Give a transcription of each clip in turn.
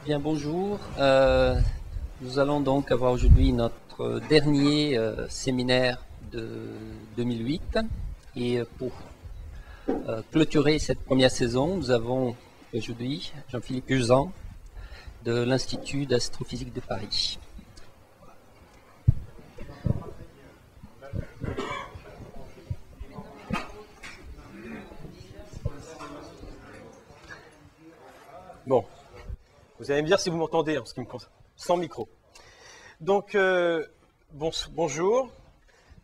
Bien, bonjour. Nous allons donc avoir aujourd'hui notre dernier séminaire de 2008. Et pour clôturer cette première saison, nous avons aujourd'hui Jean-Philippe Urzan de l'Institut d'astrophysique de Paris. Bon, vous allez me dire si vous m'entendez en ce qui me concerne, sans micro. Donc, bonjour.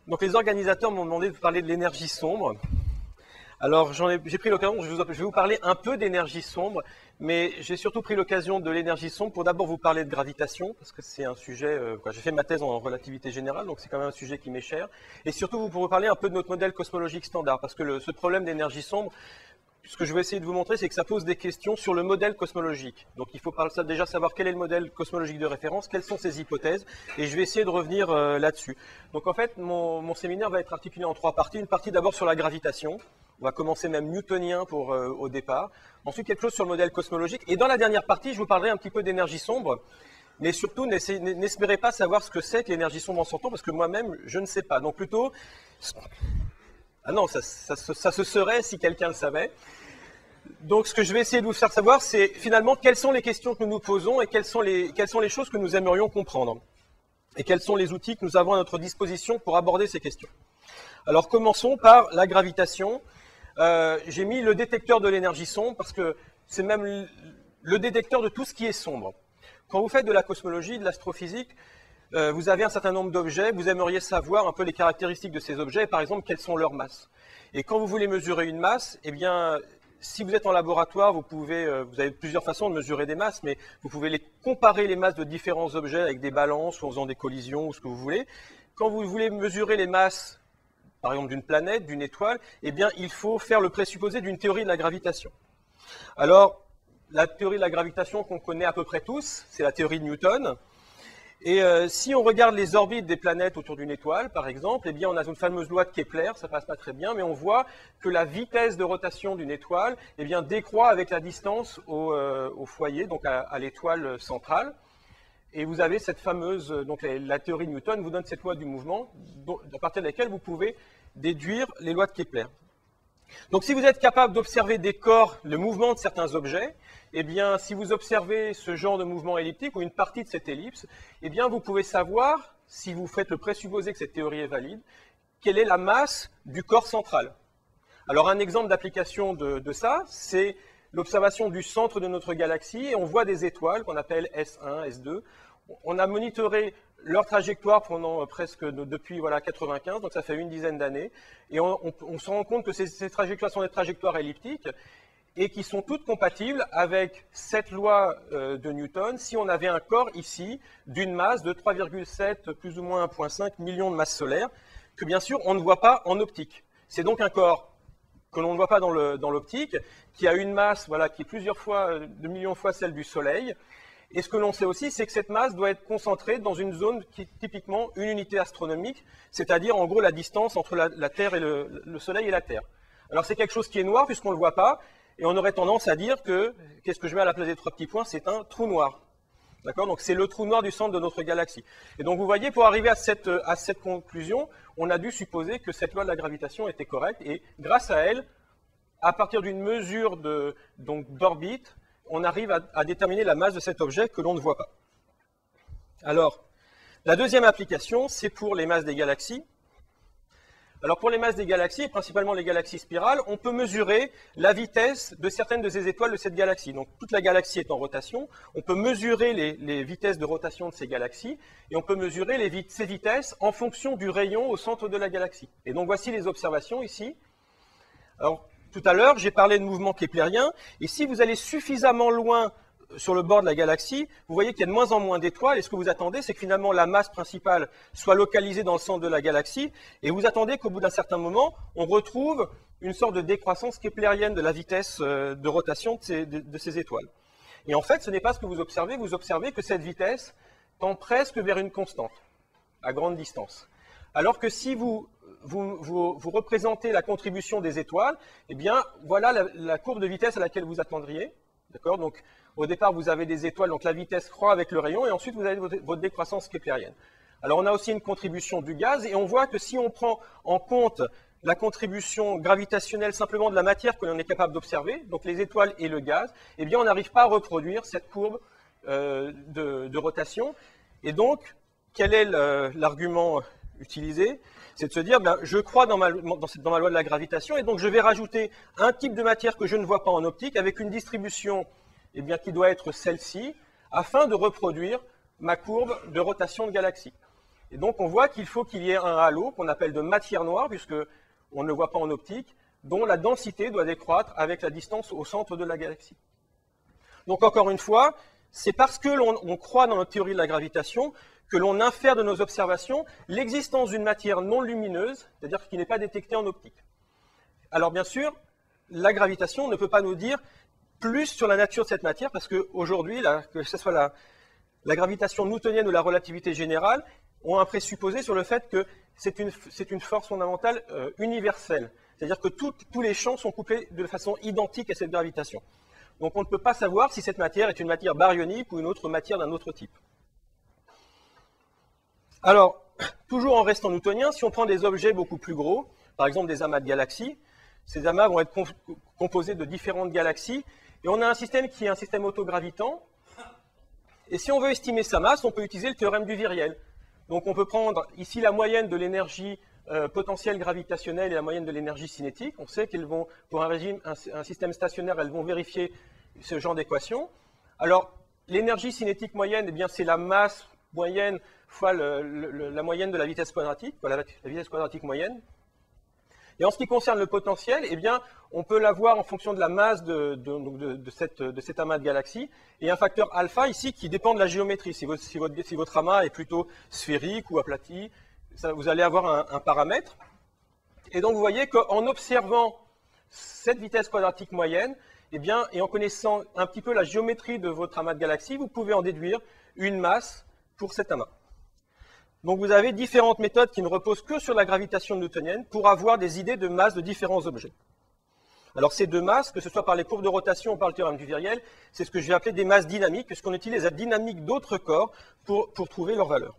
Donc, les organisateurs m'ont demandé de parler de l'énergie sombre. Alors, j'ai pris l'occasion, je vais vous parler un peu d'énergie sombre, mais j'ai surtout pris l'occasion de l'énergie sombre pour d'abord vous parler de gravitation, parce que c'est un sujet, j'ai fait ma thèse en relativité générale, donc c'est quand même un sujet qui m'est cher, et surtout pour vous parler un peu de notre modèle cosmologique standard, parce que ce problème d'énergie sombre, ce que je vais essayer de vous montrer, c'est que ça pose des questions sur le modèle cosmologique. Donc il faut déjà savoir quel est le modèle cosmologique de référence, quelles sont ses hypothèses, et je vais essayer de revenir là-dessus. Donc en fait, mon séminaire va être articulé en trois parties. Une partie d'abord sur la gravitation, on va commencer même newtonien au départ. Ensuite, quelque chose sur le modèle cosmologique. Et dans la dernière partie, je vous parlerai un petit peu d'énergie sombre, mais surtout, n'espérez pas savoir ce que c'est que l'énergie sombre en son temps, parce que moi-même, je ne sais pas. Donc plutôt... Ah non, ça se saurait si quelqu'un le savait. Donc, ce que je vais essayer de vous faire savoir, c'est finalement quelles sont les questions que nous nous posons et quelles sont les choses que nous aimerions comprendre. Et quels sont les outils que nous avons à notre disposition pour aborder ces questions. Alors, commençons par la gravitation. J'ai mis le détecteur de l'énergie sombre parce que c'est même le détecteur de tout ce qui est sombre. Quand vous faites de la cosmologie, de l'astrophysique, vous avez un certain nombre d'objets, vous aimeriez savoir un peu les caractéristiques de ces objets, et par exemple, quelles sont leurs masses. Et quand vous voulez mesurer une masse, eh bien, si vous êtes en laboratoire, vous avez plusieurs façons de mesurer des masses, mais vous pouvez comparer les masses de différents objets avec des balances, ou en faisant des collisions, ou ce que vous voulez. Quand vous voulez mesurer les masses, par exemple, d'une planète, d'une étoile, eh bien, il faut faire le présupposé d'une théorie de la gravitation. Alors, la théorie de la gravitation qu'on connaît à peu près tous, c'est la théorie de Newton. Et si on regarde les orbites des planètes autour d'une étoile, par exemple, eh bien, on a une fameuse loi de Kepler, ça passe pas très bien, mais on voit que la vitesse de rotation d'une étoile eh bien, décroît avec la distance au foyer, donc à l'étoile centrale. Et vous avez cette fameuse, donc la théorie de Newton vous donne cette loi du mouvement, à partir de laquelle vous pouvez déduire les lois de Kepler. Donc si vous êtes capable d'observer des corps, le mouvement de certains objets, eh bien si vous observez ce genre de mouvement elliptique ou une partie de cette ellipse, eh bien vous pouvez savoir, si vous faites le présupposé que cette théorie est valide, quelle est la masse du corps central. Alors un exemple d'application de ça, c'est l'observation du centre de notre galaxie, et on voit des étoiles qu'on appelle S1, S2. On a monitoré leur trajectoire pendant depuis 95, donc ça fait une dizaine d'années, et on se rend compte que ces trajectoires sont des trajectoires elliptiques et qui sont toutes compatibles avec cette loi de Newton si on avait un corps ici d'une masse de 3,7 plus ou moins 1,5 million de masses solaires, que bien sûr on ne voit pas en optique. C'est donc un corps que l'on ne voit pas dans l'optique, qui a une masse qui est plusieurs fois, de millions de fois celle du Soleil. Et ce que l'on sait aussi, c'est que cette masse doit être concentrée dans une zone qui est typiquement une unité astronomique, c'est-à-dire en gros la distance entre la Terre et le Soleil et la Terre. Alors c'est quelque chose qui est noir puisqu'on ne le voit pas, et on aurait tendance à dire que, qu'est-ce que je mets à la place des trois petits points, c'est un trou noir. D'accord? Donc c'est le trou noir du centre de notre galaxie. Et donc vous voyez, pour arriver à cette conclusion, on a dû supposer que cette loi de la gravitation était correcte, et grâce à elle, à partir d'une mesure d'orbite, on arrive à déterminer la masse de cet objet que l'on ne voit pas. Alors, la deuxième application, c'est pour les masses des galaxies. Alors pour les masses des galaxies, et principalement les galaxies spirales, on peut mesurer la vitesse de certaines de ces étoiles de cette galaxie. Donc toute la galaxie est en rotation, on peut mesurer les vitesses de rotation de ces galaxies, et on peut mesurer ces vitesses en fonction du rayon au centre de la galaxie. Et donc voici les observations ici. Alors, tout à l'heure, j'ai parlé de mouvement keplérien, et si vous allez suffisamment loin sur le bord de la galaxie, vous voyez qu'il y a de moins en moins d'étoiles, et ce que vous attendez, c'est que finalement la masse principale soit localisée dans le centre de la galaxie, et vous attendez qu'au bout d'un certain moment, on retrouve une sorte de décroissance keplérienne de la vitesse de rotation de ces étoiles. Et en fait, ce n'est pas ce que vous observez que cette vitesse tend presque vers une constante, à grande distance. Alors que si vous représentez la contribution des étoiles, eh bien, voilà la courbe de vitesse à laquelle vous attendriez. D'accord? Donc, au départ, vous avez des étoiles, donc la vitesse croît avec le rayon, et ensuite, vous avez votre décroissance keplérienne. Alors, on a aussi une contribution du gaz, et on voit que si on prend en compte la contribution gravitationnelle simplement de la matière que l'on est capable d'observer, donc les étoiles et le gaz, eh bien, on n'arrive pas à reproduire cette courbe de rotation. Et donc, quel est l'argument utilisé? C'est de se dire, ben, je crois dans ma loi de la gravitation, et donc je vais rajouter un type de matière que je ne vois pas en optique, avec une distribution eh bien, qui doit être celle-ci, afin de reproduire ma courbe de rotation de galaxie. Et donc, on voit qu'il faut qu'il y ait un halo qu'on appelle de matière noire, puisque on ne le voit pas en optique, dont la densité doit décroître avec la distance au centre de la galaxie. Donc, encore une fois, c'est parce que l'on croit dans notre théorie de la gravitation que l'on infère de nos observations l'existence d'une matière non lumineuse, c'est-à-dire qui n'est pas détectée en optique. Alors, bien sûr, la gravitation ne peut pas nous dire plus sur la nature de cette matière, parce qu'aujourd'hui, que ce soit la gravitation newtonienne ou la relativité générale, ont un présupposé sur le fait que c'est une force fondamentale universelle. C'est-à-dire que tous les champs sont couplés de façon identique à cette gravitation. Donc on ne peut pas savoir si cette matière est une matière baryonique ou une autre matière d'un autre type. Alors, toujours en restant newtonien, si on prend des objets beaucoup plus gros, par exemple des amas de galaxies, ces amas vont être composés de différentes galaxies, et on a un système qui est un système autogravitant, et si on veut estimer sa masse, on peut utiliser le théorème du viriel. Donc on peut prendre ici la moyenne de l'énergie potentielle gravitationnelle et la moyenne de l'énergie cinétique. On sait qu'elles vont, pour un système stationnaire, elles vont vérifier ce genre d'équation. Alors, l'énergie cinétique moyenne, eh bien, c'est la masse moyenne fois la moyenne de la vitesse quadratique, la vitesse quadratique moyenne. Et en ce qui concerne le potentiel, eh bien, on peut l'avoir en fonction de la masse de cet amas de galaxies, et un facteur alpha ici qui dépend de la géométrie. Si votre amas est plutôt sphérique ou aplati, vous allez avoir un paramètre. Et donc vous voyez qu'en observant cette vitesse quadratique moyenne, eh bien, et en connaissant un petit peu la géométrie de votre amas de galaxies, vous pouvez en déduire une masse pour cet amas. Donc vous avez différentes méthodes qui ne reposent que sur la gravitation newtonienne pour avoir des idées de masse de différents objets. Alors ces deux masses, que ce soit par les courbes de rotation ou par le théorème du viriel, c'est ce que je vais appeler des masses dynamiques, puisqu'on utilise la dynamique d'autres corps pour trouver leur valeur.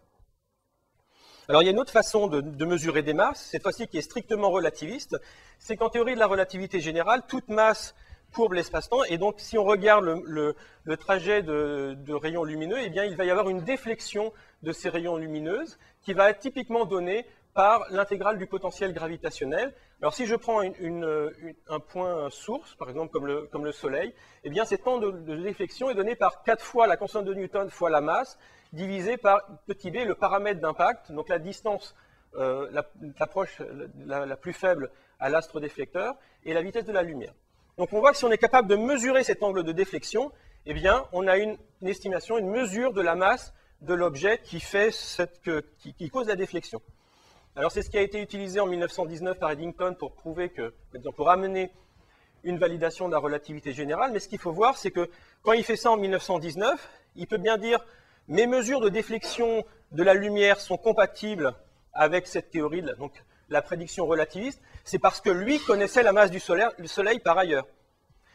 Alors il y a une autre façon de mesurer des masses, cette fois-ci qui est strictement relativiste, c'est qu'en théorie de la relativité générale, toute masse courbe l'espace-temps, et donc si on regarde le trajet de rayons lumineux, eh bien il va y avoir une déflexion de ces rayons lumineuses qui va être typiquement donnée par l'intégrale du potentiel gravitationnel. Alors si je prends un point source, par exemple comme le Soleil, eh bien cet temps de déflexion est donné par 4 fois la constante de Newton fois la masse, divisé par petit b, le paramètre d'impact, donc la distance la plus faible à l'astre déflecteur, et la vitesse de la lumière. Donc on voit que si on est capable de mesurer cet angle de déflexion, eh bien on a une estimation, une mesure de la masse de l'objet qui cause la déflexion. Alors c'est ce qui a été utilisé en 1919 par Eddington pour prouver que, pour amener une validation de la relativité générale, mais ce qu'il faut voir, c'est que quand il fait ça en 1919, il peut bien dire « mes mesures de déflexion de la lumière sont compatibles avec cette théorie, donc la prédiction relativiste », c'est parce que lui connaissait la masse du Soleil par ailleurs.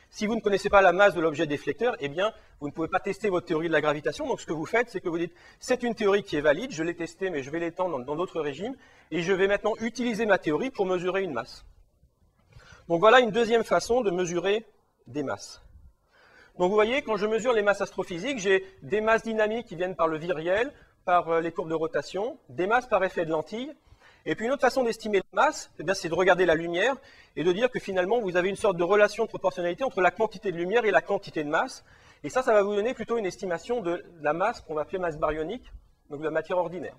Si vous ne connaissez pas la masse de l'objet déflecteur, eh bien, vous ne pouvez pas tester votre théorie de la gravitation. Donc, ce que vous faites, c'est que vous dites, c'est une théorie qui est valide, je l'ai testée, mais je vais l'étendre dans d'autres régimes, et je vais maintenant utiliser ma théorie pour mesurer une masse. Donc, voilà une deuxième façon de mesurer des masses. Donc, vous voyez, quand je mesure les masses astrophysiques, j'ai des masses dynamiques qui viennent par le viriel, par les courbes de rotation, des masses par effet de lentille. Et puis une autre façon d'estimer la masse, c'est de regarder la lumière et de dire que finalement vous avez une sorte de relation de proportionnalité entre la quantité de lumière et la quantité de masse. Et ça va vous donner plutôt une estimation de la masse qu'on va appeler masse baryonique, donc de la matière ordinaire.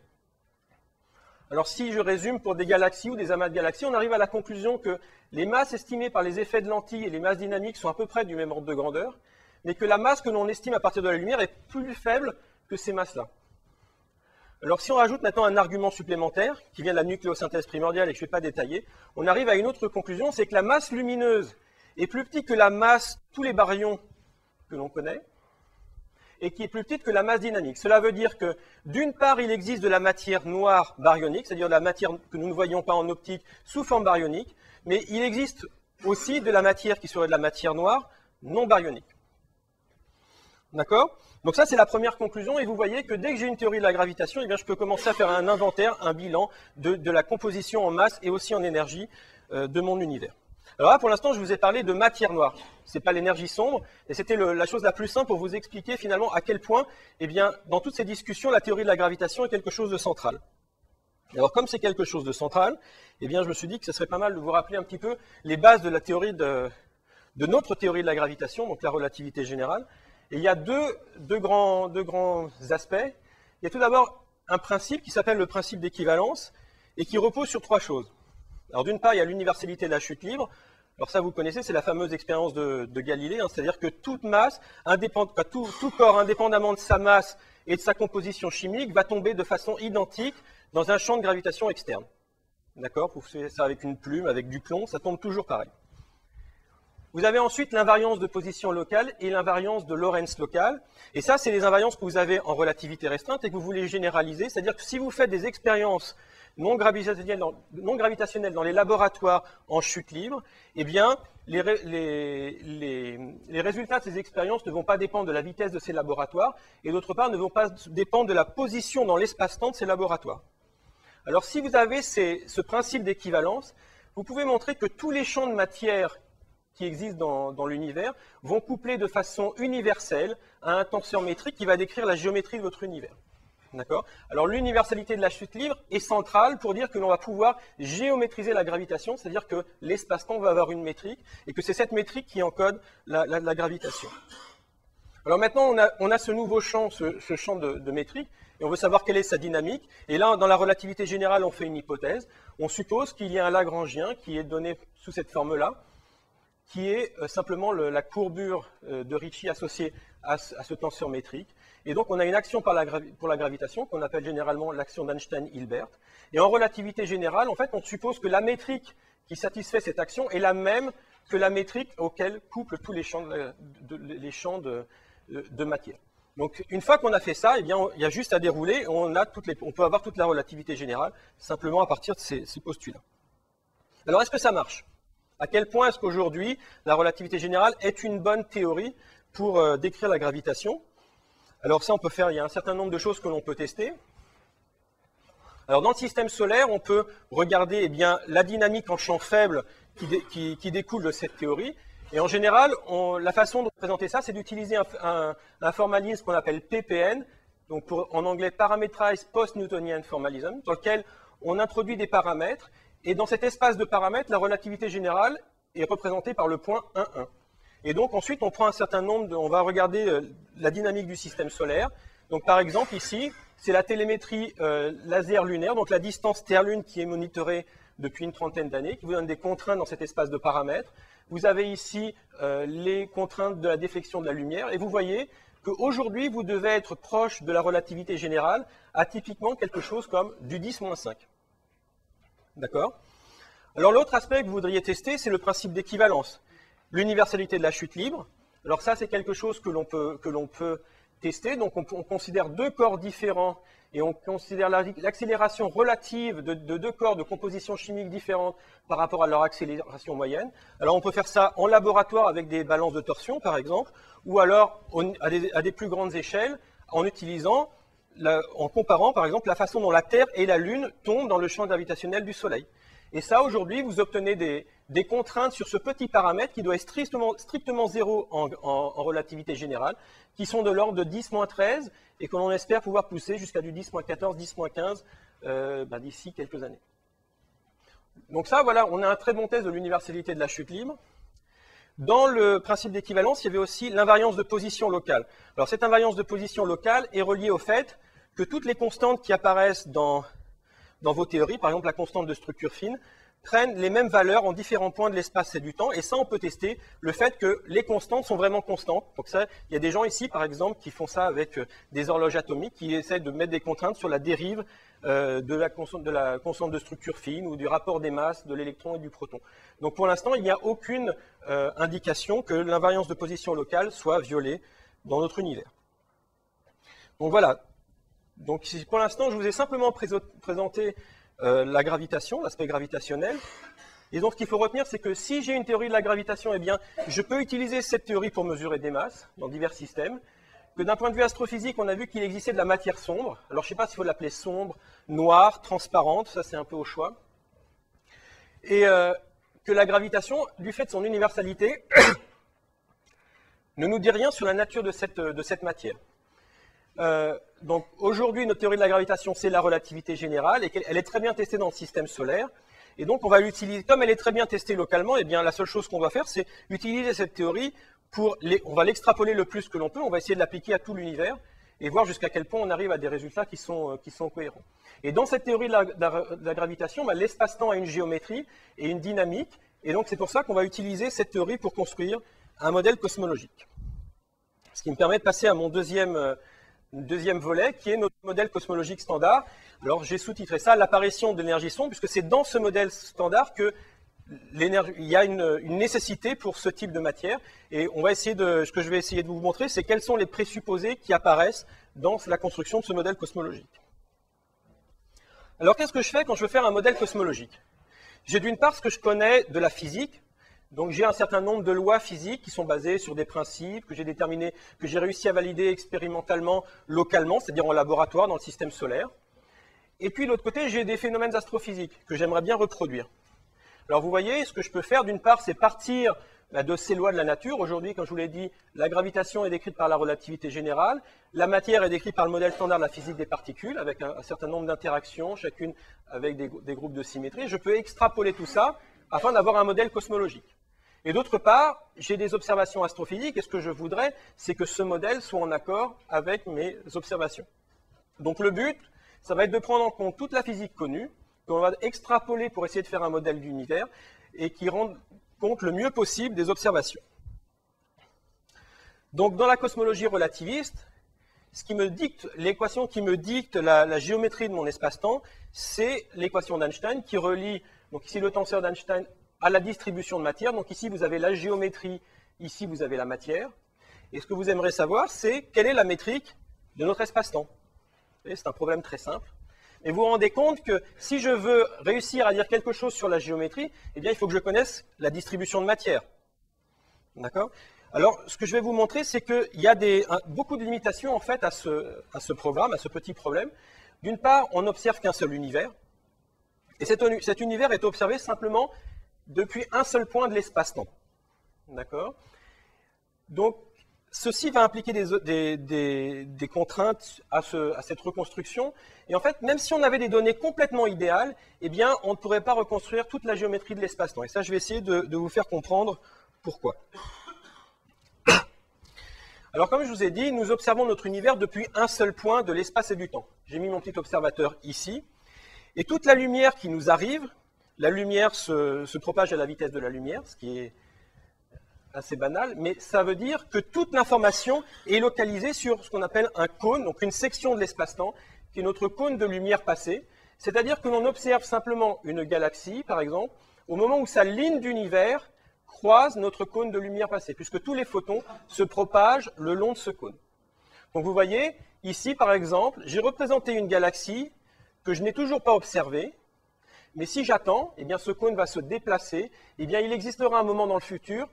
Alors si je résume pour des galaxies ou des amas de galaxies, on arrive à la conclusion que les masses estimées par les effets de lentille et les masses dynamiques sont à peu près du même ordre de grandeur, mais que la masse que l'on estime à partir de la lumière est plus faible que ces masses-là. Alors si on rajoute maintenant un argument supplémentaire, qui vient de la nucléosynthèse primordiale et que je ne vais pas détailler, on arrive à une autre conclusion, c'est que la masse lumineuse est plus petite que la masse, tous les baryons que l'on connaît, et qui est plus petite que la masse dynamique. Cela veut dire que, d'une part, il existe de la matière noire baryonique, c'est-à-dire de la matière que nous ne voyons pas en optique sous forme baryonique, mais il existe aussi de la matière qui serait de la matière noire non baryonique. D'accord? Donc ça, c'est la première conclusion, et vous voyez que dès que j'ai une théorie de la gravitation, eh bien, je peux commencer à faire un inventaire, un bilan de la composition en masse et aussi en énergie de mon univers. Alors là, pour l'instant, je vous ai parlé de matière noire. Ce n'est pas l'énergie sombre, et c'était la chose la plus simple pour vous expliquer finalement à quel point, eh bien, dans toutes ces discussions, la théorie de la gravitation est quelque chose de central. Alors comme c'est quelque chose de central, eh bien, je me suis dit que ce serait pas mal de vous rappeler un petit peu les bases de la théorie de notre théorie de la gravitation, donc la relativité générale. Et il y a deux grands aspects. Il y a tout d'abord un principe qui s'appelle le principe d'équivalence et qui repose sur trois choses. Alors d'une part, il y a l'universalité de la chute libre. Alors ça, vous connaissez, c'est la fameuse expérience de Galilée, hein, c'est-à-dire que toute masse, tout corps indépendamment de sa masse et de sa composition chimique va tomber de façon identique dans un champ de gravitation externe. D'accord? Vous faites ça avec une plume, avec du plomb, ça tombe toujours pareil. Vous avez ensuite l'invariance de position locale et l'invariance de Lorentz locale. Et ça, c'est les invariances que vous avez en relativité restreinte et que vous voulez généraliser. C'est-à-dire que si vous faites des expériences non gravitationnelles dans les laboratoires en chute libre, eh bien, les résultats de ces expériences ne vont pas dépendre de la vitesse de ces laboratoires et d'autre part ne vont pas dépendre de la position dans l'espace-temps de ces laboratoires. Alors si vous avez ce principe d'équivalence, vous pouvez montrer que tous les champs de matière qui existent dans l'univers vont coupler de façon universelle à un tenseur métrique qui va décrire la géométrie de votre univers. D'accord? Alors l'universalité de la chute libre est centrale pour dire que l'on va pouvoir géométriser la gravitation, c'est-à-dire que l'espace-temps va avoir une métrique et que c'est cette métrique qui encode la gravitation. Alors maintenant, on a ce nouveau champ, ce champ de métrique, et on veut savoir quelle est sa dynamique. Et là, dans la relativité générale, on fait une hypothèse. On suppose qu'il y a un Lagrangien qui est donné sous cette forme-là, qui est simplement la courbure de Ricci associée à ce tenseur métrique. Et donc, on a une action pour la gravitation qu'on appelle généralement l'action d'Einstein-Hilbert. Et en relativité générale, en fait, on suppose que la métrique qui satisfait cette action est la même que la métrique auquel couplent tous les champs de matière. Donc, une fois qu'on a fait ça, eh bien, il y a juste à dérouler. On peut avoir toute la relativité générale simplement à partir de ces postulats. Alors, est-ce que ça marche? À quel point est-ce qu'aujourd'hui, la relativité générale est une bonne théorie pour décrire la gravitation? Alors ça, il y a un certain nombre de choses que l'on peut tester. Alors dans le système solaire, on peut regarder eh bien, la dynamique en champ faible qui découle de cette théorie. Et en général, la façon de représenter ça, c'est d'utiliser un formalisme qu'on appelle PPN, donc en anglais Parameterized Post-Newtonian Formalism, dans lequel on introduit des paramètres. Et dans cet espace de paramètres, la relativité générale est représentée par le point 1, 1. Et donc ensuite, on prend un certain nombre on va regarder la dynamique du système solaire. Donc par exemple, ici, c'est la télémétrie laser lunaire, donc la distance Terre-Lune qui est monitorée depuis une trentaine d'années, qui vous donne des contraintes dans cet espace de paramètres. Vous avez ici les contraintes de la déflexion de la lumière, et vous voyez qu'aujourd'hui, vous devez être proche de la relativité générale à typiquement quelque chose comme du 10-5. D'accord? Alors l'autre aspect que vous voudriez tester, c'est le principe d'équivalence. L'universalité de la chute libre. Alors ça, c'est quelque chose que l'on peut tester. Donc on considère deux corps différents et on considère l'accélération relative de deux corps de composition chimique différente par rapport à leur accélération moyenne. Alors on peut faire ça en laboratoire avec des balances de torsion, par exemple, ou alors à des plus grandes échelles en comparant, par exemple, la façon dont la Terre et la Lune tombent dans le champ gravitationnel du Soleil. Et ça, aujourd'hui, vous obtenez des contraintes sur ce petit paramètre qui doit être strictement zéro en relativité générale, qui sont de l'ordre de 10-13 et que l'on espère pouvoir pousser jusqu'à du 10-14, 10-15 d'ici quelques années. Donc ça, voilà, on a un très bon test de l'universalité de la chute libre. Dans le principe d'équivalence, il y avait aussi l'invariance de position locale. Alors cette invariance de position locale est reliée au fait que toutes les constantes qui apparaissent dans vos théories, par exemple la constante de structure fine, prennent les mêmes valeurs en différents points de l'espace et du temps. Et ça, on peut tester le fait que les constantes sont vraiment constantes. Donc ça, il y a des gens ici, par exemple, qui font ça avec des horloges atomiques, qui essaient de mettre des contraintes sur la dérive de la constante de structure fine ou du rapport des masses de l'électron et du proton. Donc pour l'instant, il n'y a aucune indication que l'invariance de position locale soit violée dans notre univers. Donc voilà. Donc pour l'instant, je vous ai simplement présenté la gravitation, l'aspect gravitationnel. Et donc ce qu'il faut retenir, c'est que si j'ai une théorie de la gravitation, eh bien, je peux utiliser cette théorie pour mesurer des masses dans divers systèmes, que d'un point de vue astrophysique, on a vu qu'il existait de la matière sombre. Alors je ne sais pas s'il faut l'appeler sombre, noire, transparente, ça c'est un peu au choix. Et que la gravitation, du fait de son universalité, ne nous dit rien sur la nature de cette matière. Donc aujourd'hui, notre théorie de la gravitation, c'est la relativité générale, et qu'elle est très bien testée dans le système solaire. Et donc on va l'utiliser, comme elle est très bien testée localement, et bien la seule chose qu'on va faire, c'est utiliser cette théorie on va l'extrapoler le plus que l'on peut, on va essayer de l'appliquer à tout l'univers, et voir jusqu'à quel point on arrive à des résultats qui sont cohérents. Et dans cette théorie de la gravitation, l'espace-temps a une géométrie et une dynamique, et donc c'est pour ça qu'on va utiliser cette théorie pour construire un modèle cosmologique. Ce qui me permet de passer à mon deuxième volet, qui est notre modèle cosmologique standard. Alors j'ai sous-titré ça « L'apparition de l'énergie sombre », puisque c'est dans ce modèle standard qu'il y a une nécessité pour ce type de matière. Et ce que je vais essayer de vous montrer, c'est quels sont les présupposés qui apparaissent dans la construction de ce modèle cosmologique. Alors qu'est-ce que je fais quand je veux faire un modèle cosmologique? J'ai d'une part ce que je connais de la physique. Donc j'ai un certain nombre de lois physiques qui sont basées sur des principes que j'ai déterminés, que j'ai réussi à valider expérimentalement, localement, c'est-à-dire en laboratoire, dans le système solaire. Et puis de l'autre côté, j'ai des phénomènes astrophysiques que j'aimerais bien reproduire. Alors vous voyez, ce que je peux faire, d'une part, c'est partir de ces lois de la nature. Aujourd'hui, comme je vous l'ai dit, la gravitation est décrite par la relativité générale, la matière est décrite par le modèle standard de la physique des particules, avec un certain nombre d'interactions, chacune avec des groupes de symétrie. Je peux extrapoler tout ça afin d'avoir un modèle cosmologique. Et d'autre part, j'ai des observations astrophysiques, et ce que je voudrais, c'est que ce modèle soit en accord avec mes observations. Donc le but, ça va être de prendre en compte toute la physique connue, qu'on va extrapoler pour essayer de faire un modèle d'univers, et qui rende compte le mieux possible des observations. Donc dans la cosmologie relativiste, l'équation qui me dicte la géométrie de mon espace-temps, c'est l'équation d'Einstein qui relie, donc ici le tenseur d'Einstein, à la distribution de matière. Donc ici, vous avez la géométrie, ici, vous avez la matière. Et ce que vous aimeriez savoir, c'est quelle est la métrique de notre espace-temps. C'est un problème très simple. Et vous vous rendez compte que si je veux réussir à dire quelque chose sur la géométrie, eh bien, il faut que je connaisse la distribution de matière. D'accord? Alors, ce que je vais vous montrer, c'est qu'il y a beaucoup de limitations, en fait, à ce programme, à ce petit problème. D'une part, on n'observe qu'un seul univers. Et cet univers est observé simplement depuis un seul point de l'espace-temps. D'accord? Donc, ceci va impliquer des contraintes à cette reconstruction. Et en fait, même si on avait des données complètement idéales, eh bien, on ne pourrait pas reconstruire toute la géométrie de l'espace-temps. Et ça, je vais essayer de vous faire comprendre pourquoi. Alors, comme je vous ai dit, nous observons notre univers depuis un seul point de l'espace et du temps. J'ai mis mon petit observateur ici. Et toute la lumière qui nous arrive, la lumière se propage à la vitesse de la lumière, ce qui est assez banal, mais ça veut dire que toute l'information est localisée sur ce qu'on appelle un cône, donc une section de l'espace-temps, qui est notre cône de lumière passée. C'est-à-dire que l'on observe simplement une galaxie, par exemple, au moment où sa ligne d'univers croise notre cône de lumière passée, puisque tous les photons se propagent le long de ce cône. Donc vous voyez, ici, par exemple, j'ai représenté une galaxie que je n'ai toujours pas observée, mais si j'attends, eh bien ce cône va se déplacer, eh bien il existera un moment dans le futur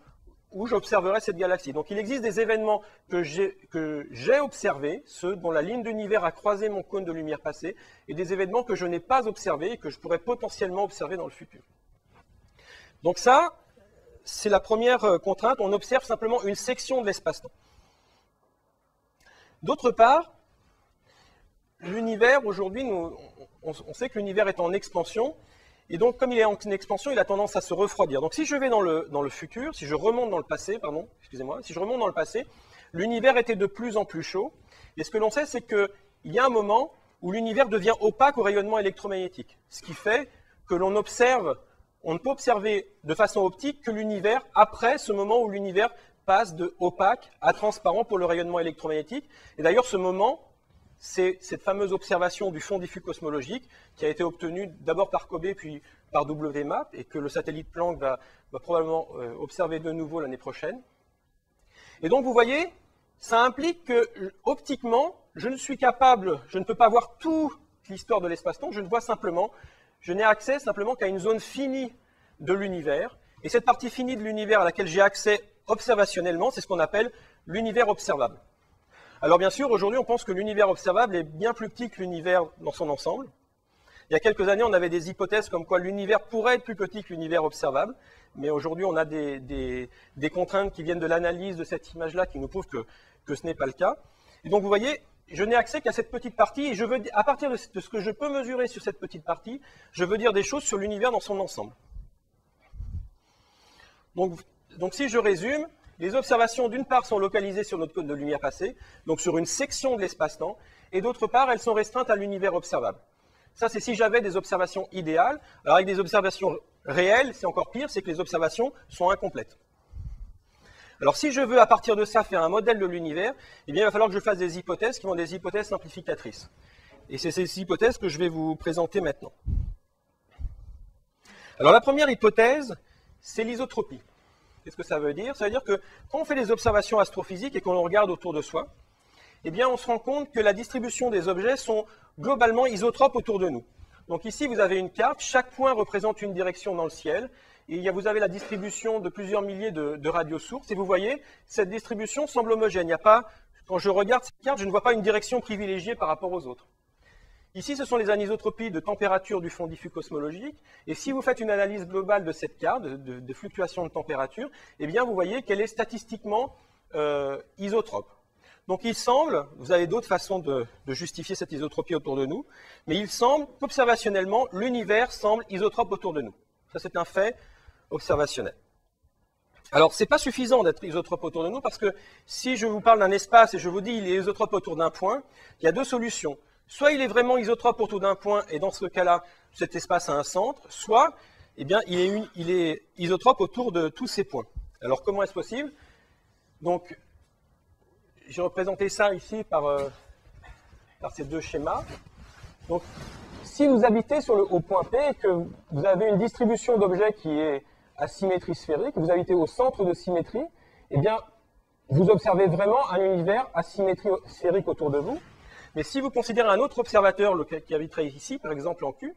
où j'observerai cette galaxie. Donc il existe des événements que j'ai observés, ceux dont la ligne d'univers a croisé mon cône de lumière passée, et des événements que je n'ai pas observés et que je pourrais potentiellement observer dans le futur. Donc ça, c'est la première contrainte, on observe simplement une section de l'espace-temps. D'autre part, l'univers, aujourd'hui, on sait que l'univers est en expansion, et donc comme il est en expansion, il a tendance à se refroidir. Donc si je vais dans le futur, si je remonte dans le passé, si je remonte dans le passé, l'univers était de plus en plus chaud, et ce que l'on sait, c'est qu'il y a un moment où l'univers devient opaque au rayonnement électromagnétique, ce qui fait que on ne peut observer de façon optique que l'univers après ce moment où l'univers passe de opaque à transparent pour le rayonnement électromagnétique. Et d'ailleurs, ce moment, c'est cette fameuse observation du fond diffus cosmologique qui a été obtenue d'abord par COBE puis par WMAP et que le satellite Planck va probablement observer de nouveau l'année prochaine. Et donc vous voyez, ça implique que optiquement, je ne peux pas voir toute l'histoire de l'espace-temps, je n'ai accès simplement qu'à une zone finie de l'univers. Et cette partie finie de l'univers à laquelle j'ai accès observationnellement, c'est ce qu'on appelle l'univers observable. Alors bien sûr, aujourd'hui, on pense que l'univers observable est bien plus petit que l'univers dans son ensemble. Il y a quelques années, on avait des hypothèses comme quoi l'univers pourrait être plus petit que l'univers observable, mais aujourd'hui, on a des contraintes qui viennent de l'analyse de cette image-là qui nous prouvent que ce n'est pas le cas. Et donc, vous voyez, je n'ai accès qu'à cette petite partie, et je veux, à partir de ce que je peux mesurer sur cette petite partie, je veux dire des choses sur l'univers dans son ensemble. Donc si je résume, les observations, d'une part, sont localisées sur notre cône de lumière passée, donc sur une section de l'espace-temps, et d'autre part, elles sont restreintes à l'univers observable. Ça, c'est si j'avais des observations idéales. Alors, avec des observations réelles, c'est encore pire, c'est que les observations sont incomplètes. Alors, si je veux, à partir de ça, faire un modèle de l'univers, eh bien, il va falloir que je fasse des hypothèses qui vont être des hypothèses simplificatrices. Et c'est ces hypothèses que je vais vous présenter maintenant. Alors, la première hypothèse, c'est l'isotropie. Qu'est-ce que ça veut dire? Ça veut dire que quand on fait des observations astrophysiques et qu'on regarde autour de soi, eh bien, on se rend compte que la distribution des objets sont globalement isotropes autour de nous. Donc ici, vous avez une carte, chaque point représente une direction dans le ciel, et vous avez la distribution de plusieurs milliers de radiosources, et vous voyez, cette distribution semble homogène. Il n'y a pas, quand je regarde cette carte, je ne vois pas une direction privilégiée par rapport aux autres. Ici, ce sont les anisotropies de température du fond diffus cosmologique, et si vous faites une analyse globale de cette carte, de fluctuation de température, eh bien, vous voyez qu'elle est statistiquement isotrope. Donc il semble, vous avez d'autres façons de justifier cette isotropie autour de nous, mais il semble qu'observationnellement, l'univers semble isotrope autour de nous. Ça, c'est un fait observationnel. Alors, ce n'est pas suffisant d'être isotrope autour de nous, parce que si je vous parle d'un espace et je vous dis qu'il est isotrope autour d'un point, il y a deux solutions. Soit il est vraiment isotrope autour d'un point, et dans ce cas-là, cet espace a un centre, soit eh bien, il est isotrope autour de tous ces points. Alors, comment est-ce possible? Donc, j'ai représenté ça ici par ces deux schémas. Donc, si vous habitez au point P et que vous avez une distribution d'objets qui est à symétrie sphérique, vous habitez au centre de symétrie, eh bien, vous observez vraiment un univers à symétrie sphérique autour de vous. Mais si vous considérez un autre observateur qui habiterait ici, par exemple en Q,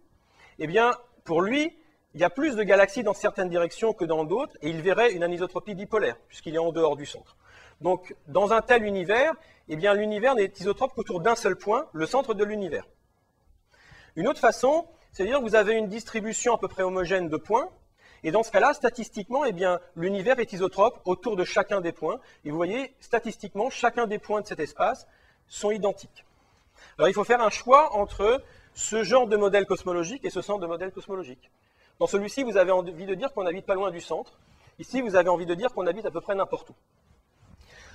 eh bien, pour lui, il y a plus de galaxies dans certaines directions que dans d'autres, et il verrait une anisotropie dipolaire, puisqu'il est en dehors du centre. Donc, dans un tel univers, eh bien, l'univers n'est isotrope qu'autour d'un seul point, le centre de l'univers. Une autre façon, c'est de dire que vous avez une distribution à peu près homogène de points, et dans ce cas-là, statistiquement, eh bien, l'univers est isotrope autour de chacun des points, et vous voyez, statistiquement, chacun des points de cet espace sont identiques. Alors, il faut faire un choix entre ce genre de modèle cosmologique et ce genre de modèle cosmologique. Dans celui-ci, vous avez envie de dire qu'on habite pas loin du centre. Ici, vous avez envie de dire qu'on habite à peu près n'importe où.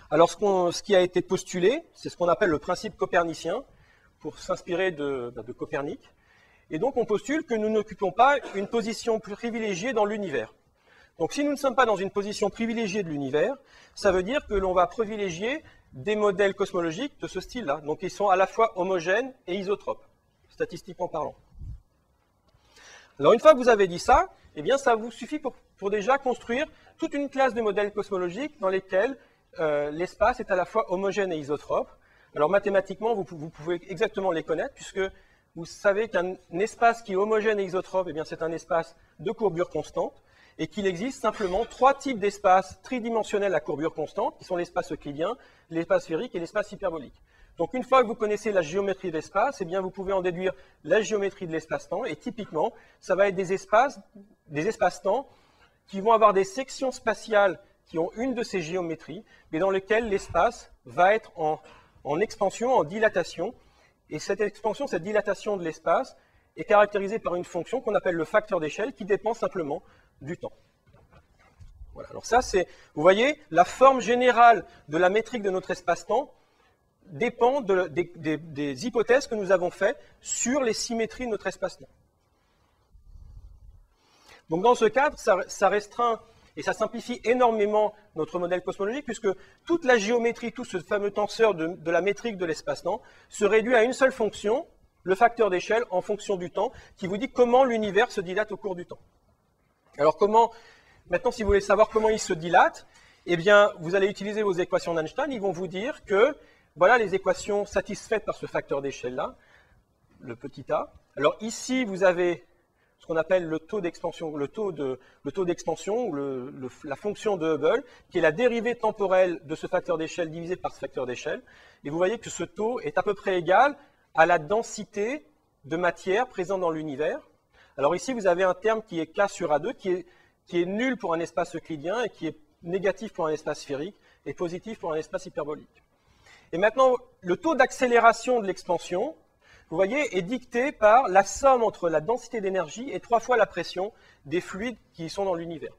Alors, ce qui a été postulé, c'est ce qu'on appelle le principe copernicien, pour s'inspirer de Copernic. Et donc, on postule que nous n'occupons pas une position privilégiée dans l'univers. Donc, si nous ne sommes pas dans une position privilégiée de l'univers, ça veut dire que l'on va privilégier des modèles cosmologiques de ce style-là. Donc, ils sont à la fois homogènes et isotropes, statistiquement parlant. Alors, une fois que vous avez dit ça, eh bien, ça vous suffit pour déjà construire toute une classe de modèles cosmologiques dans lesquels l'espace est à la fois homogène et isotrope. Alors mathématiquement, vous pouvez exactement les connaître, puisque vous savez qu'un espace qui est homogène et isotrope, eh bien c'est un espace de courbure constante, et qu'il existe simplement trois types d'espaces tridimensionnels à courbure constante, qui sont l'espace euclidien, l'espace sphérique et l'espace hyperbolique. Donc une fois que vous connaissez la géométrie de l'espace, eh bien vous pouvez en déduire la géométrie de l'espace-temps, et typiquement, ça va être des espaces-temps qui vont avoir des sections spatiales qui ont une de ces géométries, mais dans lesquelles l'espace va être en expansion, en dilatation. Et cette expansion, cette dilatation de l'espace est caractérisée par une fonction qu'on appelle le facteur d'échelle, qui dépend simplement du temps. Voilà. Alors ça, c'est, vous voyez, la forme générale de la métrique de notre espace-temps dépend des hypothèses que nous avons faites sur les symétries de notre espace-temps. Donc dans ce cadre, ça restreint et ça simplifie énormément notre modèle cosmologique, puisque toute la géométrie, tout ce fameux tenseur de la métrique de l'espace-temps, se réduit à une seule fonction, le facteur d'échelle en fonction du temps, qui vous dit comment l'univers se dilate au cours du temps. Alors maintenant, si vous voulez savoir comment il se dilate, eh bien, vous allez utiliser vos équations d'Einstein. Ils vont vous dire que, voilà les équations satisfaites par ce facteur d'échelle-là, le petit a. Alors ici, vous avez ce qu'on appelle le taux d'expansion, ou la fonction de Hubble, qui est la dérivée temporelle de ce facteur d'échelle divisé par ce facteur d'échelle. Et vous voyez que ce taux est à peu près égal à la densité de matière présente dans l'univers. Alors ici, vous avez un terme qui est K sur A2, qui est nul pour un espace euclidien et qui est négatif pour un espace sphérique et positif pour un espace hyperbolique. Et maintenant, le taux d'accélération de l'expansion, vous voyez, est dicté par la somme entre la densité d'énergie et 3 fois la pression des fluides qui sont dans l'univers.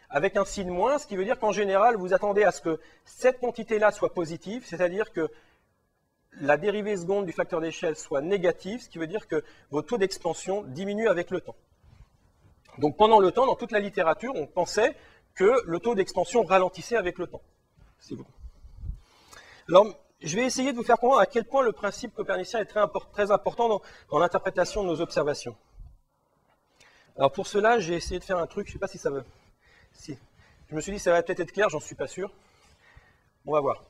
Avec un signe moins, ce qui veut dire qu'en général, vous attendez à ce que cette quantité-là soit positive, c'est-à-dire que la dérivée seconde du facteur d'échelle soit négative, ce qui veut dire que vos taux d'expansion diminuent avec le temps. Donc pendant le temps, dans toute la littérature, on pensait que le taux d'expansion ralentissait avec le temps. C'est bon. Alors, je vais essayer de vous faire comprendre à quel point le principe copernicien est très important dans l'interprétation de nos observations. Alors pour cela, j'ai essayé de faire un truc, je ne sais pas si ça veut. Si. Je me suis dit que ça va peut-être être clair, j'en suis pas sûr. On va voir.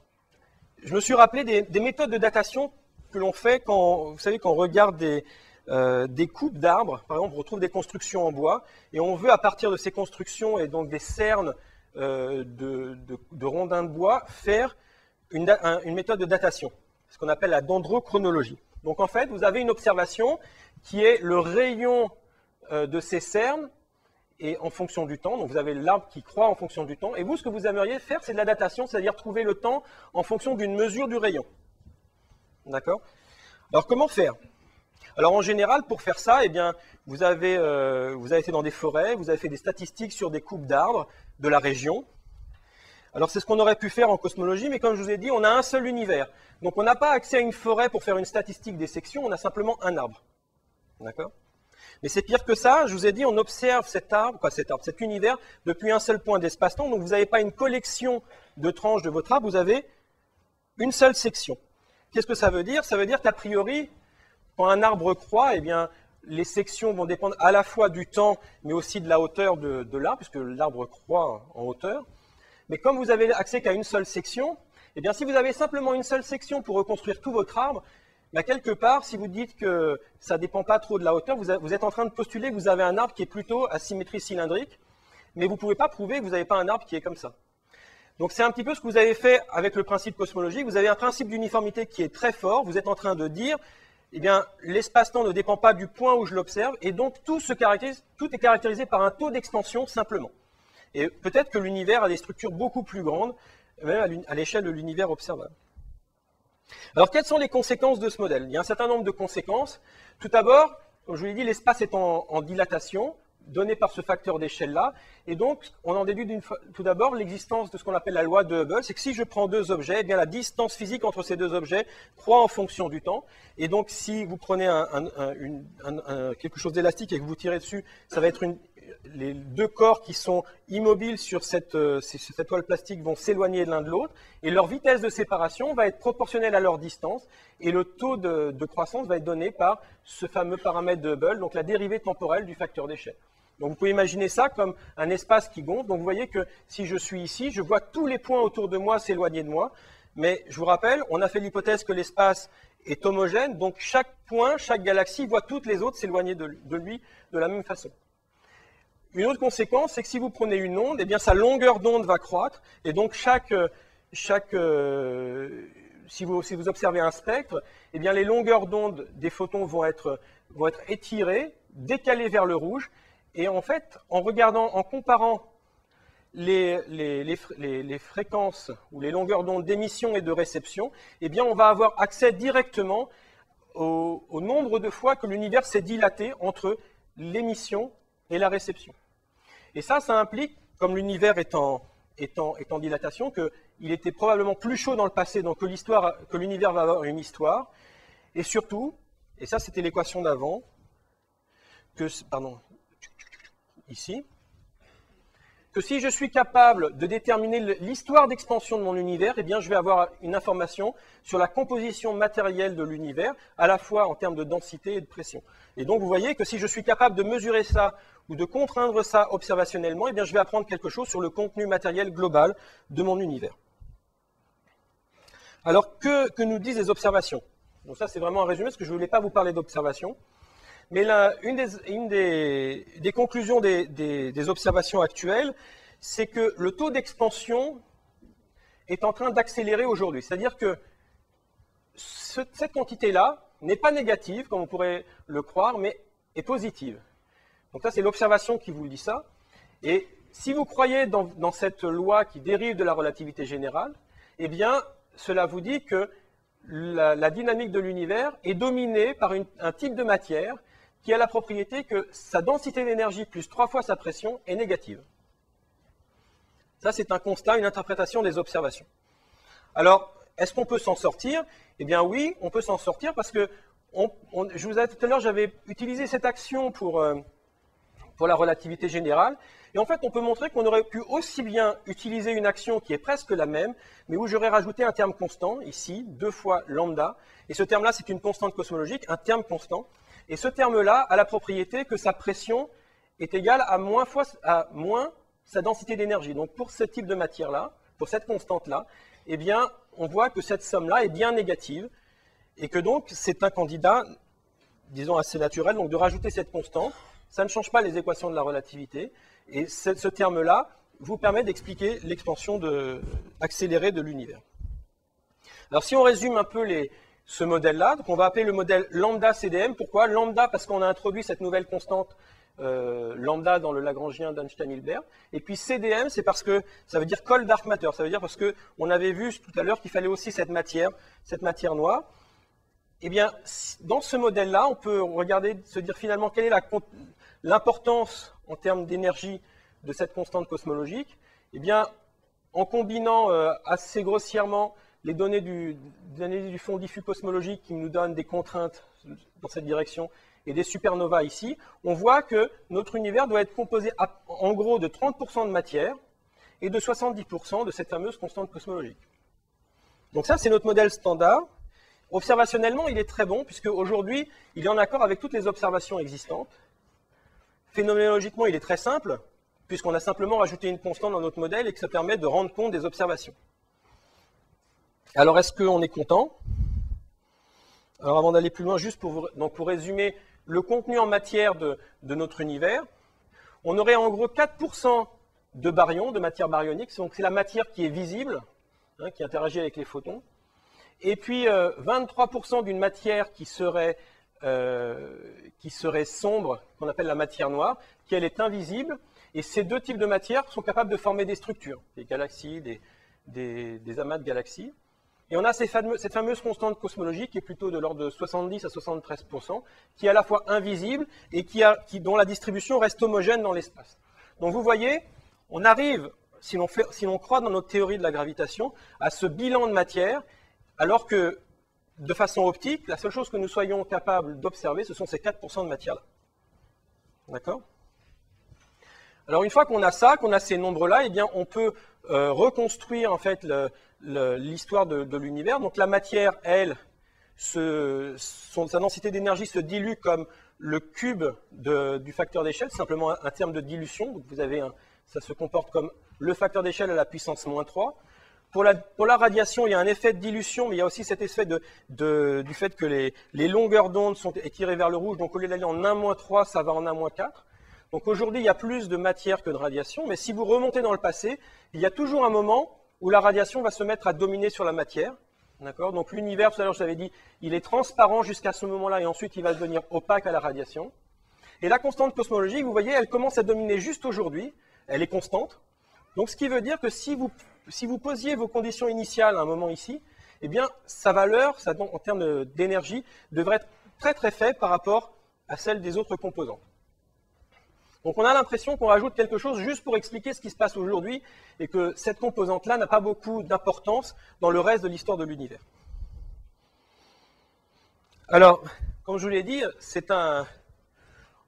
Je me suis rappelé des méthodes de datation que l'on fait quand, vous savez, quand on regarde des coupes d'arbres. Par exemple, on retrouve des constructions en bois et on veut, à partir de ces constructions et donc des cernes de rondins de bois, faire une méthode de datation, ce qu'on appelle la dendrochronologie. Donc en fait, vous avez une observation qui est le rayon de ces cernes et en fonction du temps. Donc vous avez l'arbre qui croît en fonction du temps. Et vous, ce que vous aimeriez faire, c'est de la datation, c'est-à-dire trouver le temps en fonction d'une mesure du rayon. D'accord? Alors comment faire? Alors en général, pour faire ça, eh bien, vous avez été dans des forêts, vous avez fait des statistiques sur des coupes d'arbres de la région. Alors c'est ce qu'on aurait pu faire en cosmologie, mais comme je vous ai dit, on a un seul univers. Donc on n'a pas accès à une forêt pour faire une statistique des sections, on a simplement un arbre. D'accord? Mais c'est pire que ça, je vous ai dit, on observe cet univers depuis un seul point d'espace-temps, donc vous n'avez pas une collection de tranches de votre arbre, vous avez une seule section. Qu'est-ce que ça veut dire? Ça veut dire qu'a priori, quand un arbre croît, eh bien, les sections vont dépendre à la fois du temps, mais aussi de la hauteur de l'arbre, puisque l'arbre croît en hauteur. Mais comme vous avez accès qu'à une seule section, eh bien, si vous avez simplement une seule section pour reconstruire tout votre arbre, bah, quelque part, si vous dites que ça ne dépend pas trop de la hauteur, vous êtes en train de postuler que vous avez un arbre qui est plutôt à symétrie cylindrique, mais vous ne pouvez pas prouver que vous n'avez pas un arbre qui est comme ça. Donc c'est un petit peu ce que vous avez fait avec le principe cosmologique. Vous avez un principe d'uniformité qui est très fort. Vous êtes en train de dire, eh bien, l'espace-temps ne dépend pas du point où je l'observe, et donc tout est caractérisé par un taux d'expansion simplement. Et peut-être que l'univers a des structures beaucoup plus grandes, même à l'échelle de l'univers observable. Alors, quelles sont les conséquences de ce modèle? Il y a un certain nombre de conséquences. Tout d'abord, comme je vous l'ai dit, l'espace est en dilatation, donné par ce facteur d'échelle-là. Et donc, on en déduit tout d'abord l'existence de ce qu'on appelle la loi de Hubble. C'est que si je prends deux objets, eh bien, la distance physique entre ces deux objets croît en fonction du temps. Et donc, si vous prenez quelque chose d'élastique et que vous tirez dessus, ça va être les deux corps qui sont immobiles sur cette toile plastique vont s'éloigner l'un de l'autre, et leur vitesse de séparation va être proportionnelle à leur distance, et le taux de croissance va être donné par ce fameux paramètre de Hubble, donc la dérivée temporelle du facteur d'échelle. Donc vous pouvez imaginer ça comme un espace qui gonfle. Donc vous voyez que si je suis ici, je vois tous les points autour de moi s'éloigner de moi, mais je vous rappelle, on a fait l'hypothèse que l'espace est homogène, donc chaque point, chaque galaxie voit toutes les autres s'éloigner de lui de la même façon. Une autre conséquence, c'est que si vous prenez une onde, eh bien sa longueur d'onde va croître, et donc si vous observez un spectre, eh bien les longueurs d'onde des photons vont être étirées, décalées vers le rouge, et en fait, en comparant les fréquences ou les longueurs d'onde d'émission et de réception, eh bien on va avoir accès directement au nombre de fois que l'univers s'est dilaté entre l'émission et la réception. Et ça implique, comme l'univers est en dilatation, qu'il était probablement plus chaud dans le passé, donc que l'univers va avoir une histoire, et surtout, et ça c'était l'équation d'avant, ici, que si je suis capable de déterminer l'histoire d'expansion de mon univers, eh bien je vais avoir une information sur la composition matérielle de l'univers, à la fois en termes de densité et de pression. Et donc vous voyez que si je suis capable de mesurer ça ou de contraindre ça observationnellement, eh bien je vais apprendre quelque chose sur le contenu matériel global de mon univers. Alors que nous disent les observations? Donc ça c'est vraiment un résumé, parce que je ne voulais pas vous parler d'observations. Mais une des conclusions des observations actuelles, c'est que le taux d'expansion est en train d'accélérer aujourd'hui. C'est-à-dire que cette quantité-là n'est pas négative, comme on pourrait le croire, mais est positive. Donc ça, c'est l'observation qui vous dit ça. Et si vous croyez dans cette loi qui dérive de la relativité générale, eh bien, cela vous dit que la dynamique de l'univers est dominée par un type de matière qui a la propriété que sa densité d'énergie plus 3 fois sa pression est négative. Ça, c'est un constat, une interprétation des observations. Alors, est-ce qu'on peut s'en sortir? Eh bien oui, on peut s'en sortir parce que, je vous ai dit tout à l'heure, j'avais utilisé cette action pour la relativité générale. Et en fait, on peut montrer qu'on aurait pu aussi bien utiliser une action qui est presque la même, mais où j'aurais rajouté un terme constant, ici, 2 fois lambda. Et ce terme-là, c'est une constante cosmologique, un terme constant. Et ce terme-là a la propriété que sa pression est égale à moins sa densité d'énergie. Donc pour ce type de matière-là, pour cette constante-là, eh bien, on voit que cette somme-là est bien négative. Et que donc, c'est un candidat, disons, assez naturel, donc de rajouter cette constante. Ça ne change pas les équations de la relativité. Et ce terme-là vous permet d'expliquer l'expansion accélérée de l'univers. Alors si on résume un peu ce modèle-là, on va appeler le modèle lambda CDM. Pourquoi lambda? Parce qu'on a introduit cette nouvelle constante lambda dans le Lagrangien d'Einstein-Hilbert. Et puis CDM, c'est parce que ça veut dire cold dark matter. Ça veut dire parce qu'on avait vu tout à l'heure qu'il fallait aussi cette matière noire. Eh bien, dans ce modèle-là, on peut regarder, se dire finalement quelle est l'importance en termes d'énergie de cette constante cosmologique. Eh bien, en combinant assez grossièrement les données du fond diffus cosmologique qui nous donnent des contraintes dans cette direction et des supernovas ici, on voit que notre univers doit être composé en gros de 30% de matière et de 70% de cette fameuse constante cosmologique. Donc ça, c'est notre modèle standard. Observationnellement, il est très bon, puisque aujourd'hui, il est en accord avec toutes les observations existantes. Phénoménologiquement, il est très simple, puisqu'on a simplement rajouté une constante dans notre modèle et que ça permet de rendre compte des observations. Alors, est-ce qu'on est content? Alors, avant d'aller plus loin, juste pour résumer le contenu en matière de notre univers, on aurait en gros 4% de baryons, de matière baryonique, donc c'est la matière qui est visible, hein, qui interagit avec les photons. Et puis 23% d'une matière qui serait sombre, qu'on appelle la matière noire, qui elle est invisible. Et ces deux types de matière sont capables de former des structures, des galaxies, des amas de galaxies. Et on a cette fameuse constante cosmologique qui est plutôt de l'ordre de 70 à 73%, qui est à la fois invisible et dont la distribution reste homogène dans l'espace. Donc vous voyez, on arrive, si l'on croit dans notre théorie de la gravitation, à ce bilan de matière, alors que, de façon optique, la seule chose que nous soyons capables d'observer, ce sont ces 4% de matière-là. D'accord? Alors, une fois qu'on a ça, qu'on a ces nombres-là, eh bien, on peut reconstruire, en fait, l'histoire de l'univers. Donc, la matière, elle, sa densité d'énergie se dilue comme le cube du facteur d'échelle, simplement un terme de dilution. Donc, vous avez ça se comporte comme le facteur d'échelle à la puissance moins 3. Pour la radiation, il y a un effet de dilution, mais il y a aussi cet effet du fait que les longueurs d'onde sont étirées vers le rouge. Donc, au lieu d'aller en 1-3, ça va en 1-4. Donc, aujourd'hui, il y a plus de matière que de radiation. Mais si vous remontez dans le passé, il y a toujours un moment où la radiation va se mettre à dominer sur la matière. D'accord? Donc, l'univers, tout à l'heure, je vous avais dit, il est transparent jusqu'à ce moment-là, et ensuite, il va devenir opaque à la radiation. Et la constante cosmologique, vous voyez, elle commence à dominer juste aujourd'hui. Elle est constante. Donc, ce qui veut dire que si vous posiez vos conditions initiales à un moment ici, eh bien, sa valeur, en termes d'énergie, devrait être très très faible par rapport à celle des autres composants. Donc, on a l'impression qu'on rajoute quelque chose juste pour expliquer ce qui se passe aujourd'hui et que cette composante-là n'a pas beaucoup d'importance dans le reste de l'histoire de l'univers. Alors, comme je vous l'ai dit,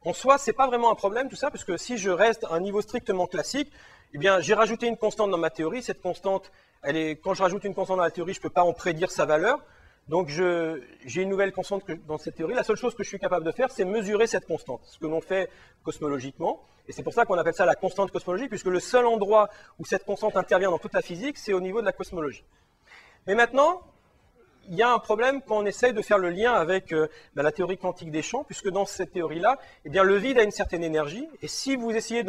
en soi, ce n'est pas vraiment un problème tout ça, puisque si je reste à un niveau strictement classique, eh bien, j'ai rajouté une constante dans ma théorie. Cette constante, quand je rajoute une constante dans la théorie, je ne peux pas en prédire sa valeur. Donc, j'ai une nouvelle constante dans cette théorie. La seule chose que je suis capable de faire, c'est mesurer cette constante, ce que l'on fait cosmologiquement. Et c'est pour ça qu'on appelle ça la constante cosmologique, puisque le seul endroit où cette constante intervient dans toute la physique, c'est au niveau de la cosmologie. Mais maintenant, il y a un problème quand on essaye de faire le lien avec la théorie quantique des champs, puisque dans cette théorie-là, eh bien, le vide a une certaine énergie, et si vous essayez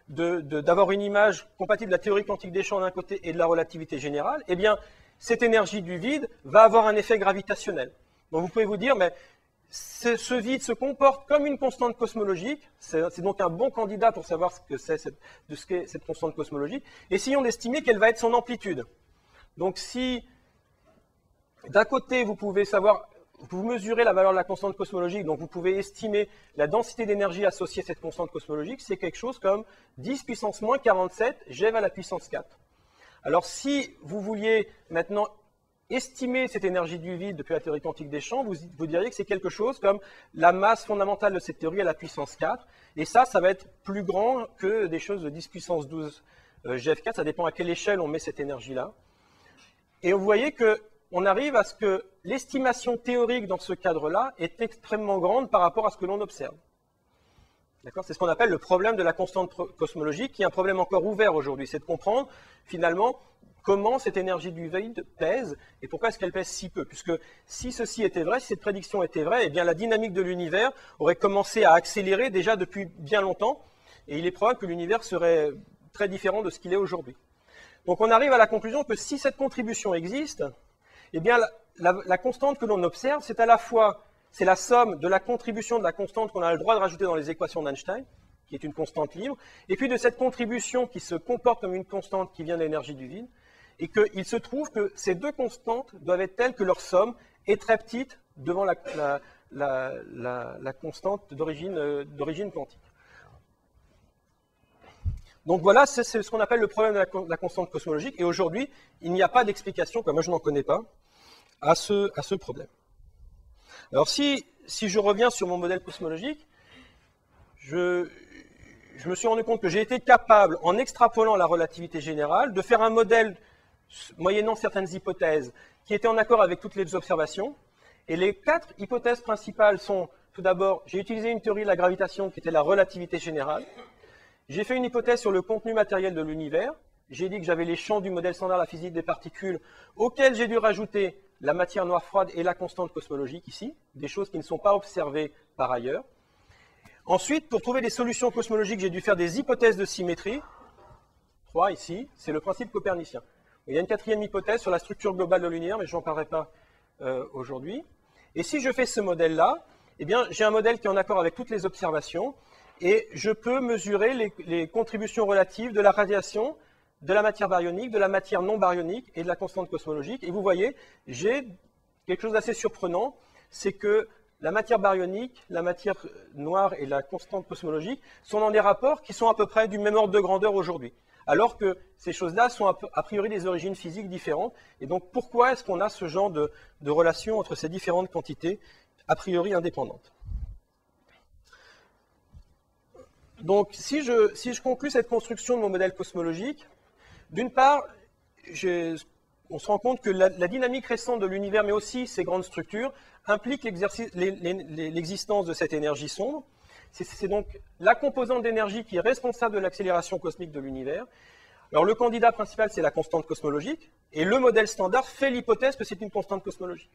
d'avoir une image compatible de la théorie quantique des champs d'un côté et de la relativité générale, eh bien, cette énergie du vide va avoir un effet gravitationnel. Donc vous pouvez vous dire, mais ce vide se comporte comme une constante cosmologique, c'est donc un bon candidat pour savoir ce qu'est cette constante cosmologique, essayons d'estimer quelle va être son amplitude. Donc si d'un côté, vous pouvez savoir, vous mesurez la valeur de la constante cosmologique, donc vous pouvez estimer la densité d'énergie associée à cette constante cosmologique, c'est quelque chose comme 10 puissance moins 47 GeV à la puissance 4. Alors si vous vouliez maintenant estimer cette énergie du vide depuis la théorie quantique des champs, vous diriez que c'est quelque chose comme la masse fondamentale de cette théorie à la puissance 4, et ça va être plus grand que des choses de 10 puissance 12 GeV4, ça dépend à quelle échelle on met cette énergie-là. Et vous voyez que on arrive à ce que l'estimation théorique dans ce cadre-là est extrêmement grande par rapport à ce que l'on observe. D'accord ? C'est ce qu'on appelle le problème de la constante cosmologique, qui est un problème encore ouvert aujourd'hui. C'est de comprendre, finalement, comment cette énergie du vide pèse, et pourquoi est-ce qu'elle pèse si peu. Puisque si ceci était vrai, si cette prédiction était vraie, eh bien la dynamique de l'univers aurait commencé à accélérer déjà depuis bien longtemps, et il est probable que l'univers serait très différent de ce qu'il est aujourd'hui. Donc on arrive à la conclusion que si cette contribution existe, eh bien, la constante que l'on observe, c'est à la fois la somme de la contribution de la constante qu'on a le droit de rajouter dans les équations d'Einstein, qui est une constante libre, et puis de cette contribution qui se comporte comme une constante qui vient de l'énergie du vide, et qu'il se trouve que ces deux constantes doivent être telles que leur somme est très petite devant la constante d'origine quantique. Donc voilà, c'est ce qu'on appelle le problème de la constante cosmologique, et aujourd'hui, il n'y a pas d'explication, comme moi je n'en connais pas, à ce problème. Alors si je reviens sur mon modèle cosmologique, je me suis rendu compte que j'ai été capable, en extrapolant la relativité générale, de faire un modèle moyennant certaines hypothèses qui étaient en accord avec toutes les observations. Et les 4 hypothèses principales sont, tout d'abord, j'ai utilisé une théorie de la gravitation qui était la relativité générale. J'ai fait une hypothèse sur le contenu matériel de l'univers. J'ai dit que j'avais les champs du modèle standard de la physique des particules, auxquels j'ai dû rajouter la matière noire froide et la constante cosmologique ici, des choses qui ne sont pas observées par ailleurs. Ensuite, pour trouver des solutions cosmologiques, j'ai dû faire des hypothèses de symétrie. 3 ici, c'est le principe copernicien. Il y a une 4e hypothèse sur la structure globale de l'univers, mais je n'en parlerai pas aujourd'hui. Et si je fais ce modèle-là, eh bien, j'ai un modèle qui est en accord avec toutes les observations, et je peux mesurer les contributions relatives de la radiation, de la matière baryonique, de la matière non baryonique et de la constante cosmologique. Et vous voyez, j'ai quelque chose d'assez surprenant, c'est que la matière baryonique, la matière noire et la constante cosmologique sont dans des rapports qui sont à peu près du même ordre de grandeur aujourd'hui. Alors que ces choses-là sont a priori des origines physiques différentes. Et donc pourquoi est-ce qu'on a ce genre de relation entre ces différentes quantités a priori indépendantes? Donc si je conclus cette construction de mon modèle cosmologique, d'une part, on se rend compte que la dynamique récente de l'univers, mais aussi ses grandes structures, implique l'existence de cette énergie sombre. C'est donc la composante d'énergie qui est responsable de l'accélération cosmique de l'univers. Alors le candidat principal, c'est la constante cosmologique, et le modèle standard fait l'hypothèse que c'est une constante cosmologique.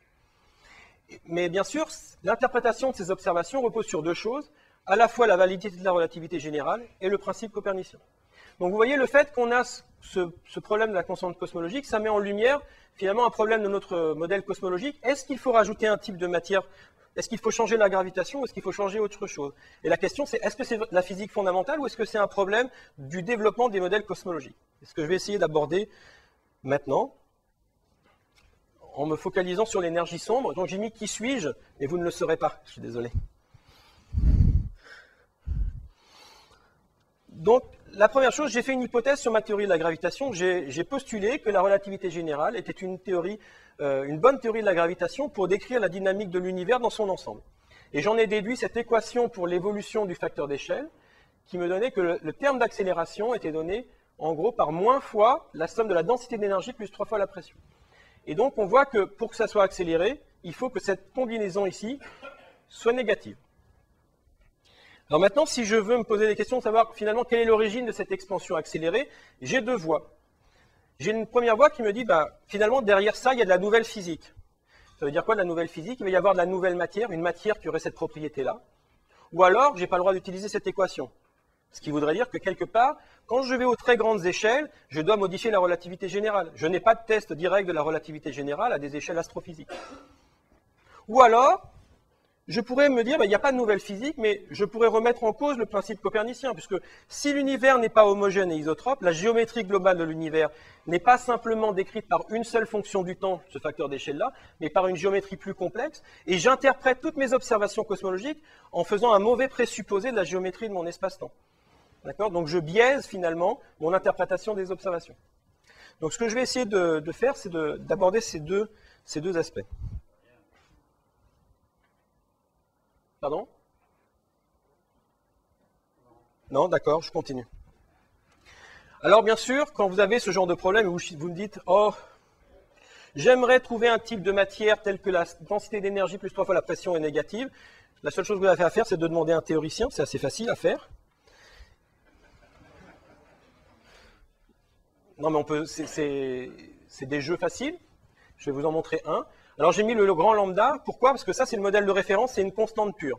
Mais bien sûr, l'interprétation de ces observations repose sur deux choses, à la fois la validité de la relativité générale et le principe copernicien. Donc vous voyez, le fait qu'on a ce problème de la constante cosmologique, ça met en lumière finalement un problème de notre modèle cosmologique. Est-ce qu'il faut rajouter un type de matière? Est-ce qu'il faut changer la gravitation ou est-ce qu'il faut changer autre chose? Et la question c'est, est-ce que c'est la physique fondamentale ou est-ce que c'est un problème du développement des modèles cosmologiques? C'est ce que je vais essayer d'aborder maintenant, en me focalisant sur l'énergie sombre. Donc j'ai mis qui suis-je, mais vous ne le saurez pas, je suis désolé. Donc, la première chose, j'ai fait une hypothèse sur ma théorie de la gravitation. J'ai postulé que la relativité générale était une bonne théorie de la gravitation pour décrire la dynamique de l'univers dans son ensemble. Et j'en ai déduit cette équation pour l'évolution du facteur d'échelle, qui me donnait que le terme d'accélération était donné, en gros, par moins fois la somme de la densité d'énergie plus 3 fois la pression. Et donc, on voit que pour que ça soit accéléré, il faut que cette combinaison ici soit négative. Alors maintenant, si je veux me poser des questions, savoir finalement quelle est l'origine de cette expansion accélérée, j'ai deux voies. J'ai une première voie qui me dit, finalement, derrière ça, il y a de la nouvelle physique. Ça veut dire quoi de la nouvelle physique? Il va y avoir de la nouvelle matière, une matière qui aurait cette propriété-là. Ou alors, je n'ai pas le droit d'utiliser cette équation. Ce qui voudrait dire que quelque part, quand je vais aux très grandes échelles, je dois modifier la relativité générale. Je n'ai pas de test direct de la relativité générale à des échelles astrophysiques. Ou alors, je pourrais me dire, il n'y a pas de nouvelle physique, mais je pourrais remettre en cause le principe copernicien, puisque si l'univers n'est pas homogène et isotrope, la géométrie globale de l'univers n'est pas simplement décrite par une seule fonction du temps, ce facteur d'échelle-là, mais par une géométrie plus complexe, et j'interprète toutes mes observations cosmologiques en faisant un mauvais présupposé de la géométrie de mon espace-temps. D'accord? Donc je biaise finalement mon interprétation des observations. Donc ce que je vais essayer de faire, c'est d'aborder ces deux aspects. Pardon? Non, d'accord, je continue. Alors bien sûr, quand vous avez ce genre de problème où vous me dites « Oh, j'aimerais trouver un type de matière tel que la densité d'énergie plus 3 fois la pression est négative », la seule chose que vous avez à faire, c'est de demander à un théoricien, c'est assez facile à faire. Non mais on peut, c'est des jeux faciles, je vais vous en montrer un. Alors j'ai mis le grand lambda, pourquoi? Parce que ça c'est le modèle de référence, c'est une constante pure.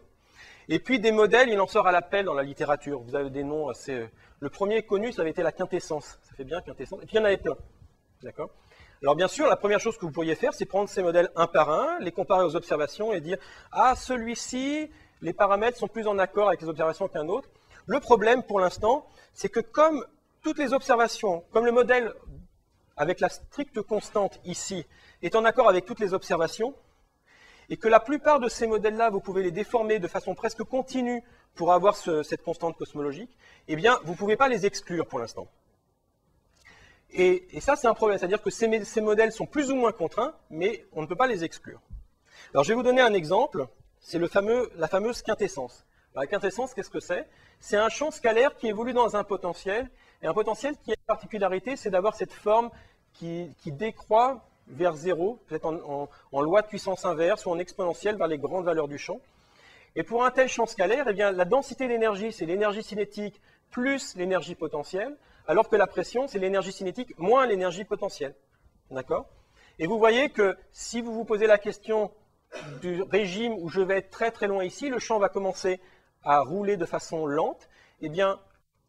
Et puis des modèles, il en sort à l'appel dans la littérature. Vous avez des noms assez... Le premier connu, ça avait été la quintessence. Ça fait bien quintessence. Et puis il y en avait plein. D'accord? Alors bien sûr, la première chose que vous pourriez faire, c'est prendre ces modèles un par un, les comparer aux observations et dire « Ah, celui-ci, les paramètres sont plus en accord avec les observations qu'un autre. » Le problème pour l'instant, c'est que comme toutes les observations, comme le modèle avec la stricte constante ici, est en accord avec toutes les observations, et que la plupart de ces modèles-là, vous pouvez les déformer de façon presque continue pour avoir cette constante cosmologique, eh bien, vous ne pouvez pas les exclure pour l'instant. Et ça, c'est un problème, c'est-à-dire que ces modèles sont plus ou moins contraints, mais on ne peut pas les exclure. Alors, je vais vous donner un exemple, c'est la fameuse quintessence. Alors, la quintessence, qu'est-ce que c'est? C'est un champ scalaire qui évolue dans un potentiel, et un potentiel qui a une particularité, c'est d'avoir cette forme qui décroît vers 0, peut-être en loi de puissance inverse ou en exponentielle vers les grandes valeurs du champ. Et pour un tel champ scalaire, eh bien, la densité d'énergie, c'est l'énergie cinétique plus l'énergie potentielle, alors que la pression, c'est l'énergie cinétique moins l'énergie potentielle. D'accord? Et vous voyez que si vous vous posez la question du régime où je vais être très très loin ici, le champ va commencer à rouler de façon lente, eh bien,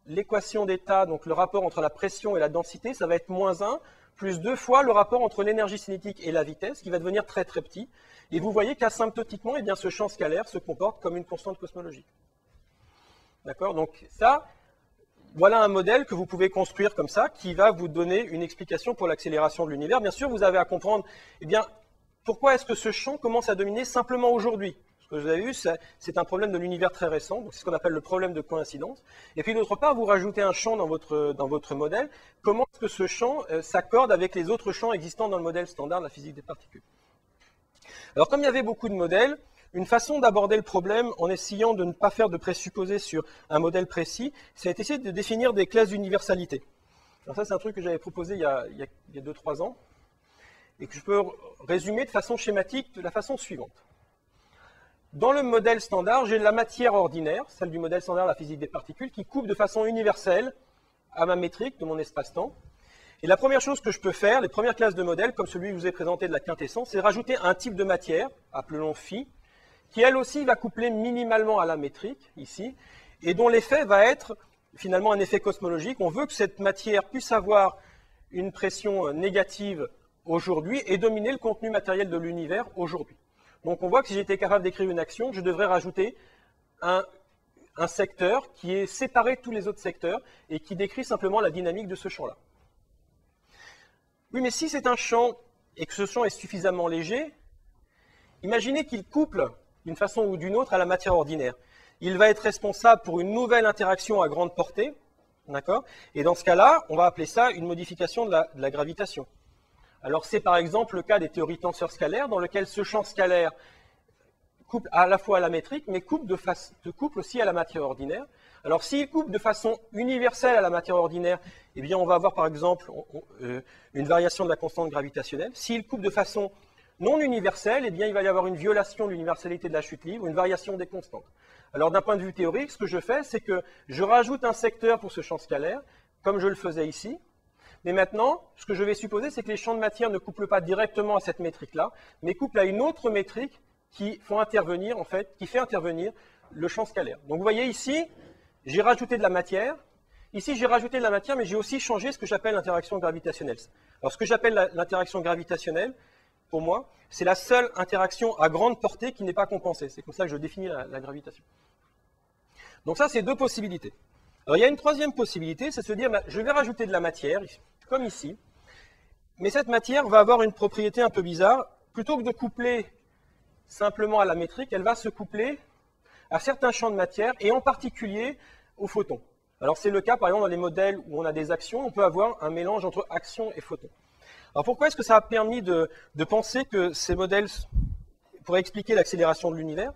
l'équation d'état, donc le rapport entre la pression et la densité, ça va être moins 1, plus 2 fois le rapport entre l'énergie cinétique et la vitesse, qui va devenir très très petit. Et vous voyez qu'asymptotiquement, eh bien, ce champ scalaire se comporte comme une constante cosmologique. D'accord? Donc ça, voilà un modèle que vous pouvez construire comme ça, qui va vous donner une explication pour l'accélération de l'univers. Bien sûr, vous avez à comprendre, eh bien, pourquoi est-ce que ce champ commence à dominer simplement aujourd'hui? Ce que vous avez vu, c'est un problème de l'univers très récent, c'est ce qu'on appelle le problème de coïncidence. Et puis d'autre part, vous rajoutez un champ dans votre modèle. Comment est-ce que ce champ s'accorde avec les autres champs existants dans le modèle standard de la physique des particules? Alors comme il y avait beaucoup de modèles, une façon d'aborder le problème en essayant de ne pas faire de présupposés sur un modèle précis, c'est d'essayer de définir des classes d'universalité. Alors ça, c'est un truc que j'avais proposé il y a 2-3 ans, et que je peux résumer de façon schématique de la façon suivante. Dans le modèle standard, j'ai la matière ordinaire, celle du modèle standard de la physique des particules, qui coupe de façon universelle à ma métrique de mon espace-temps. Et la première chose que je peux faire, les premières classes de modèles, comme celui que je vous ai présenté de la quintessence, c'est rajouter un type de matière, appelons phi, qui elle aussi va coupler minimalement à la métrique, ici, et dont l'effet va être finalement un effet cosmologique. On veut que cette matière puisse avoir une pression négative aujourd'hui et dominer le contenu matériel de l'univers aujourd'hui. Donc on voit que si j'étais capable d'écrire une action, je devrais rajouter un secteur qui est séparé de tous les autres secteurs et qui décrit simplement la dynamique de ce champ-là. Oui, mais si c'est un champ et que ce champ est suffisamment léger, imaginez qu'il couple d'une façon ou d'une autre à la matière ordinaire. Il va être responsable pour une nouvelle interaction à grande portée, d'accord? Et dans ce cas-là, on va appeler ça une modification de la gravitation. Alors c'est par exemple le cas des théories tenseurs scalaires, dans lequel ce champ scalaire couple à la fois à la métrique, mais couple aussi à la matière ordinaire. Alors s'il couple de façon universelle à la matière ordinaire, eh bien on va avoir par exemple une variation de la constante gravitationnelle. S'il couple de façon non universelle, eh bien il va y avoir une violation de l'universalité de la chute libre, une variation des constantes. Alors d'un point de vue théorique, ce que je fais, c'est que je rajoute un secteur pour ce champ scalaire, comme je le faisais ici. Mais maintenant, ce que je vais supposer, c'est que les champs de matière ne couplent pas directement à cette métrique-là, mais couplent à une autre métrique qui fait intervenir le champ scalaire. Donc vous voyez ici, j'ai rajouté de la matière. Ici, j'ai rajouté de la matière, mais j'ai aussi changé ce que j'appelle l'interaction gravitationnelle. Alors ce que j'appelle l'interaction gravitationnelle, pour moi, c'est la seule interaction à grande portée qui n'est pas compensée. C'est comme ça que je définis la gravitation. Donc ça, c'est deux possibilités. Alors il y a une troisième possibilité, c'est de se dire, je vais rajouter de la matière, comme ici, mais cette matière va avoir une propriété un peu bizarre. Plutôt que de coupler simplement à la métrique, elle va se coupler à certains champs de matière, et en particulier aux photons. Alors c'est le cas, par exemple, dans les modèles où on a des actions, on peut avoir un mélange entre actions et photons. Alors pourquoi est-ce que ça a permis de penser que ces modèles pourraient expliquer l'accélération de l'univers?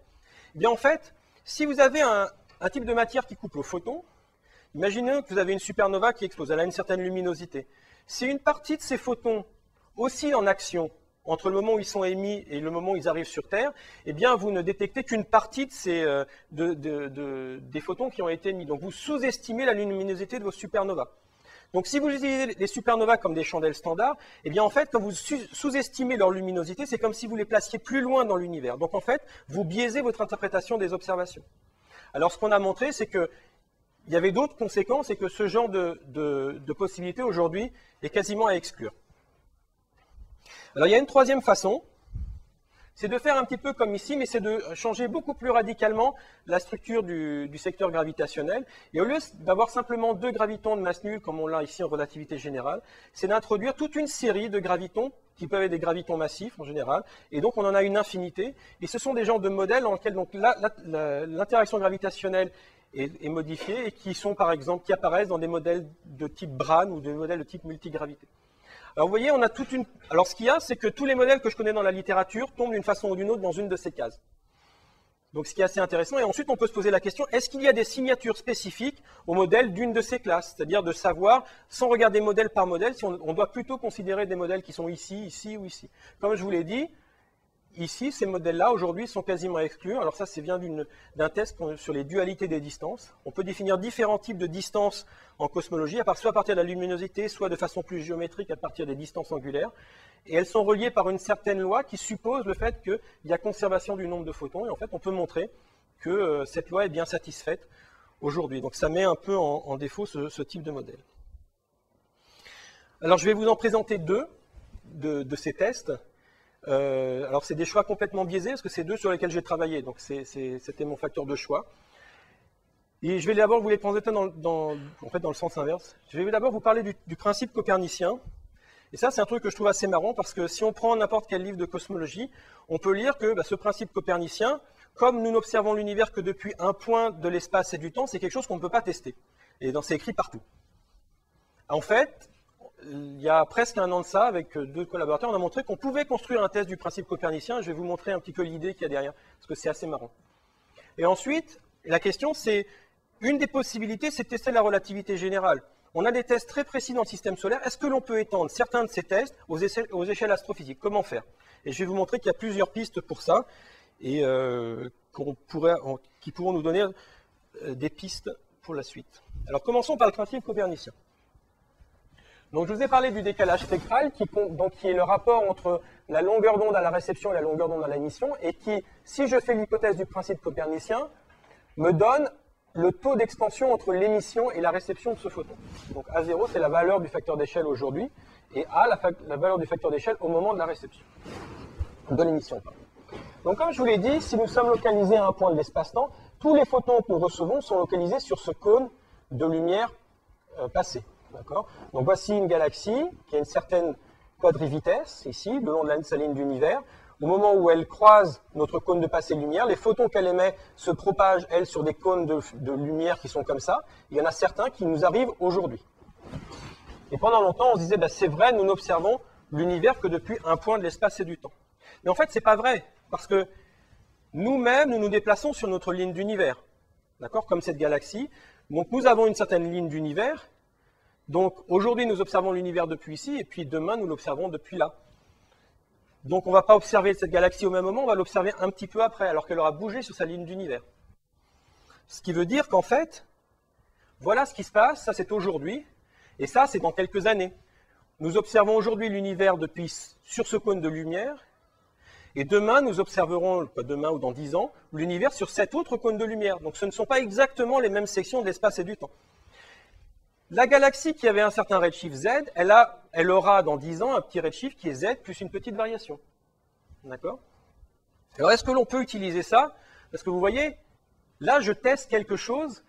Eh bien en fait, si vous avez un type de matière qui couple aux photons, imaginez que vous avez une supernova qui explose, elle a une certaine luminosité. Si une partie de ces photons oscille en action entre le moment où ils sont émis et le moment où ils arrivent sur Terre, eh bien vous ne détectez qu'une partie des photons qui ont été émis. Donc vous sous-estimez la luminosité de vos supernovas. Donc si vous utilisez les supernovas comme des chandelles standards, eh bien en fait, quand vous sous-estimez leur luminosité, c'est comme si vous les placiez plus loin dans l'univers. Donc en fait, vous biaisez votre interprétation des observations. Alors ce qu'on a montré, c'est qu'il y avait d'autres conséquences et que ce genre de possibilité aujourd'hui est quasiment à exclure. Alors il y a une troisième façon, c'est de faire un petit peu comme ici, mais c'est de changer beaucoup plus radicalement la structure du secteur gravitationnel. Et au lieu d'avoir simplement deux gravitons de masse nulle, comme on l'a ici en relativité générale, c'est d'introduire toute une série de gravitons, qui peuvent être des gravitons massifs en général, et donc on en a une infinité. Et ce sont des genres de modèles dans lesquels l'interaction gravitationnelle est modifiée, et qui sont par exemple, qui apparaissent dans des modèles de type Brane ou des modèles de type multigravité. Alors vous voyez, on a toute une... Alors ce qu'il y a, c'est que tous les modèles que je connais dans la littérature tombent d'une façon ou d'une autre dans une de ces cases. Donc ce qui est assez intéressant. Et ensuite, on peut se poser la question, est-ce qu'il y a des signatures spécifiques au modèle d'une de ces classes? C'est-à-dire de savoir, sans regarder modèle par modèle, si on doit plutôt considérer des modèles qui sont ici, ici ou ici. Comme je vous l'ai dit, ici, ces modèles-là, aujourd'hui, sont quasiment à exclure. Alors ça, c'est vient d'un test sur les dualités des distances. On peut définir différents types de distances en cosmologie, soit à partir de la luminosité, soit de façon plus géométrique à partir des distances angulaires. Et elles sont reliées par une certaine loi qui suppose le fait qu'il y a conservation du nombre de photons. Et en fait, on peut montrer que cette loi est bien satisfaite aujourd'hui. Donc ça met un peu en défaut ce type de modèle. Alors je vais vous en présenter deux de ces tests. Alors c'est des choix complètement biaisés parce que c'est deux sur lesquels j'ai travaillé, donc c'était mon facteur de choix. Et je vais d'abord vous les présenter dans le sens inverse. Je vais d'abord vous parler du principe copernicien. Et ça, c'est un truc que je trouve assez marrant parce que si on prend n'importe quel livre de cosmologie, on peut lire que ce principe copernicien, comme nous n'observons l'univers que depuis un point de l'espace et du temps, c'est quelque chose qu'on ne peut pas tester. Et c'est écrit partout. En fait, il y a presque un an de ça, avec deux collaborateurs, on a montré qu'on pouvait construire un test du principe copernicien. Je vais vous montrer un petit peu l'idée qu'il y a derrière, parce que c'est assez marrant. Et ensuite, la question, c'est, une des possibilités, c'est de tester la relativité générale. On a des tests très précis dans le système solaire. Est-ce que l'on peut étendre certains de ces tests aux échelles astrophysiques? Comment faire? Et je vais vous montrer qu'il y a plusieurs pistes pour ça, et qui pourront nous donner des pistes pour la suite. Alors commençons par le principe copernicien. Donc je vous ai parlé du décalage spectral, qui est le rapport entre la longueur d'onde à la réception et la longueur d'onde à l'émission, et qui, si je fais l'hypothèse du principe copernicien, me donne le taux d'expansion entre l'émission et la réception de ce photon. Donc A0, c'est la valeur du facteur d'échelle aujourd'hui, et A, la valeur du facteur d'échelle au moment de la réception, de l'émission. Donc comme je vous l'ai dit, si nous sommes localisés à un point de l'espace-temps, tous les photons que nous recevons sont localisés sur ce cône de lumière passée. Donc voici une galaxie qui a une certaine quadrivitesse, ici, le long de sa ligne d'univers. Au moment où elle croise notre cône de passée de lumière, les photons qu'elle émet se propagent, elles, sur des cônes de lumière qui sont comme ça. Il y en a certains qui nous arrivent aujourd'hui. Et pendant longtemps, on se disait, c'est vrai, nous n'observons l'univers que depuis un point de l'espace et du temps. Mais en fait, ce n'est pas vrai, parce que nous-mêmes, nous nous déplaçons sur notre ligne d'univers, comme cette galaxie. Donc nous avons une certaine ligne d'univers. Donc aujourd'hui, nous observons l'univers depuis ici, et puis demain, nous l'observons depuis là. Donc on ne va pas observer cette galaxie au même moment, on va l'observer un petit peu après, alors qu'elle aura bougé sur sa ligne d'univers. Ce qui veut dire qu'en fait, voilà ce qui se passe, ça c'est aujourd'hui, et ça c'est dans quelques années. nous observons aujourd'hui l'univers sur ce cône de lumière, et demain, nous observerons, pas demain ou dans 10 ans, l'univers sur cet autre cône de lumière. Donc ce ne sont pas exactement les mêmes sections de l'espace et du temps. La galaxie qui avait un certain redshift Z, elle aura dans 10 ans un petit redshift qui est Z plus une petite variation. D'accord? Alors est-ce que l'on peut utiliser ça? Parce que vous voyez, là je teste quelque chose,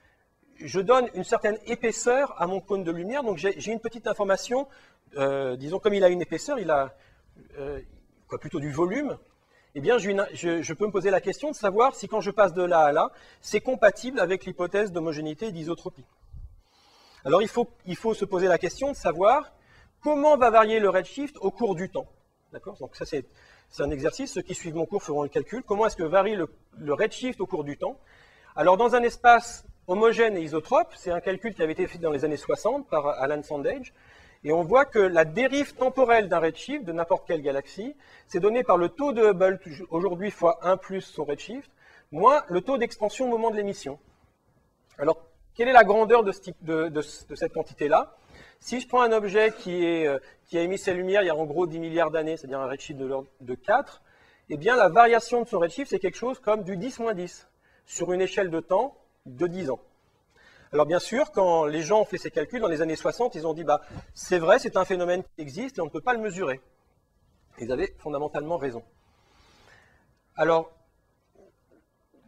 je donne une certaine épaisseur à mon cône de lumière, donc j'ai une petite information, disons comme il a une épaisseur, il a plutôt du volume, eh bien je peux me poser la question de savoir si quand je passe de là à là, c'est compatible avec l'hypothèse d'homogénéité et d'isotropie. Alors il faut se poser la question de savoir comment va varier le redshift au cours du temps. D'accord? Donc ça c'est un exercice, ceux qui suivent mon cours feront le calcul. Comment est-ce que varie le redshift au cours du temps? Alors dans un espace homogène et isotrope, c'est un calcul qui avait été fait dans les années 60 par Alan Sandage, et on voit que la dérive temporelle d'un redshift de n'importe quelle galaxie, c'est donné par le taux de Hubble, aujourd'hui fois 1 plus son redshift, moins le taux d'expansion au moment de l'émission. Alors, quelle est la grandeur de cette quantité-là? Si je prends un objet qui a émis ses lumières il y a en gros 10 milliards d'années, c'est-à-dire un redshift de l'ordre de 4, eh bien la variation de son redshift, c'est quelque chose comme du 10-10, sur une échelle de temps de 10 ans. Alors bien sûr, quand les gens ont fait ces calculs dans les années 60, ils ont dit bah, c'est vrai, c'est un phénomène qui existe et on ne peut pas le mesurer. Ils avaient fondamentalement raison. Alors,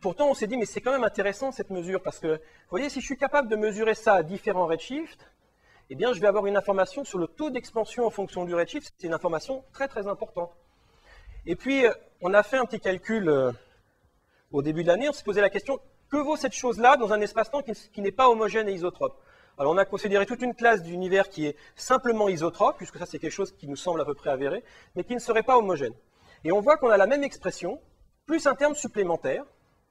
pourtant on s'est dit mais c'est quand même intéressant cette mesure parce que, vous voyez, si je suis capable de mesurer ça à différents redshifts, eh bien je vais avoir une information sur le taux d'expansion en fonction du redshift, c'est une information très très importante. Et puis on a fait un petit calcul au début de l'année, on s'est posé la question, que vaut cette chose-là dans un espace-temps qui n'est pas homogène et isotrope? Alors on a considéré toute une classe d'univers qui est simplement isotrope, puisque ça c'est quelque chose qui nous semble à peu près avéré, mais qui ne serait pas homogène. Et on voit qu'on a la même expression, plus un terme supplémentaire,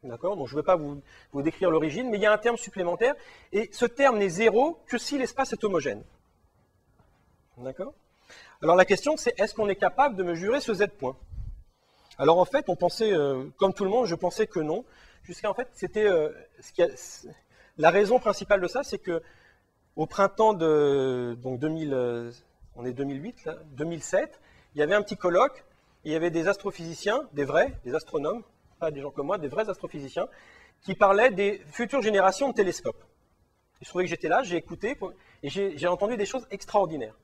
d'accord? Donc je ne vais pas vous décrire l'origine, mais il y a un terme supplémentaire, et ce terme n'est zéro que si l'espace est homogène. D'accord? Alors la question c'est, est-ce qu'on est capable de mesurer ce Z point? Alors en fait, on pensait, comme tout le monde, je pensais que non, jusqu'à en fait, c'était la raison principale de ça, c'est que au printemps de donc 2000, on est 2008 là, 2007, il y avait un petit colloque, et il y avait des astrophysiciens, des vrais, des astronomes, pas des gens comme moi, des vrais astrophysiciens, qui parlaient des futures générations de télescopes. Je trouvais que j'étais là, j'ai écouté, et j'ai entendu des choses extraordinaires.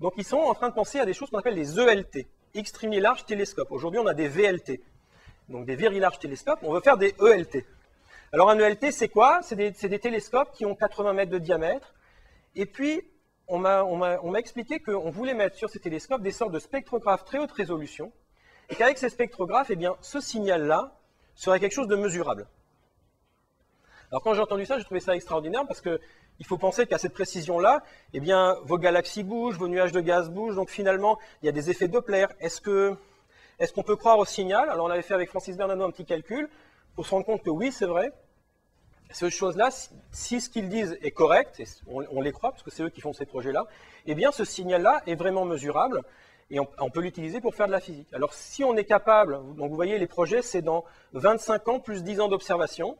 Donc ils sont en train de penser à des choses qu'on appelle les ELT, Extremely Large Telescope. Aujourd'hui, on a des VLT, donc des Very Large Telescopes. On veut faire des ELT. Alors un ELT, c'est quoi? C'est des télescopes qui ont 80 mètres de diamètre. Et puis, on m'a expliqué qu'on voulait mettre sur ces télescopes des sortes de spectrographes très haute résolution, et qu'avec ces spectrographes, eh bien, ce signal-là serait quelque chose de mesurable. Alors quand j'ai entendu ça, j'ai trouvé ça extraordinaire parce que il faut penser qu'à cette précision-là, eh bien, vos galaxies bougent, vos nuages de gaz bougent, donc finalement, il y a des effets Doppler. Est-ce qu'on peut croire au signal? Alors on avait fait avec Francis Bernardo un petit calcul pour se rendre compte que oui, c'est vrai. Ces choses-là, si ce qu'ils disent est correct, et on les croit parce que c'est eux qui font ces projets-là, eh bien ce signal-là est vraiment mesurable et on peut l'utiliser pour faire de la physique. Alors si on est capable, donc vous voyez les projets, c'est dans 25 ans plus 10 ans d'observation.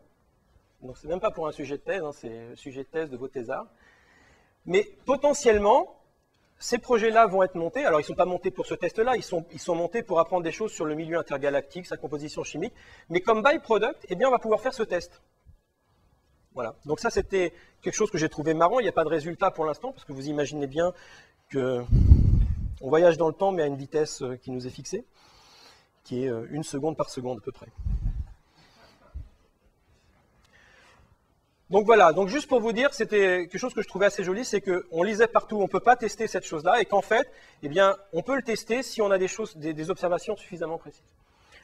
Donc c'est même pas pour un sujet de thèse, hein, c'est le sujet de thèse de vos thésards. Mais potentiellement, ces projets-là vont être montés, alors ils ne sont pas montés pour ce test-là, ils sont montés pour apprendre des choses sur le milieu intergalactique, sa composition chimique, mais comme byproduct, eh bien on va pouvoir faire ce test. Voilà, donc ça c'était quelque chose que j'ai trouvé marrant, il n'y a pas de résultat pour l'instant, parce que vous imaginez bien qu'on voyage dans le temps, mais à une vitesse qui nous est fixée, qui est 1 seconde par seconde à peu près. Donc voilà, donc juste pour vous dire, c'était quelque chose que je trouvais assez joli, c'est qu'on lisait partout, on ne peut pas tester cette chose-là, et qu'en fait, eh bien, on peut le tester si on a des observations suffisamment précises.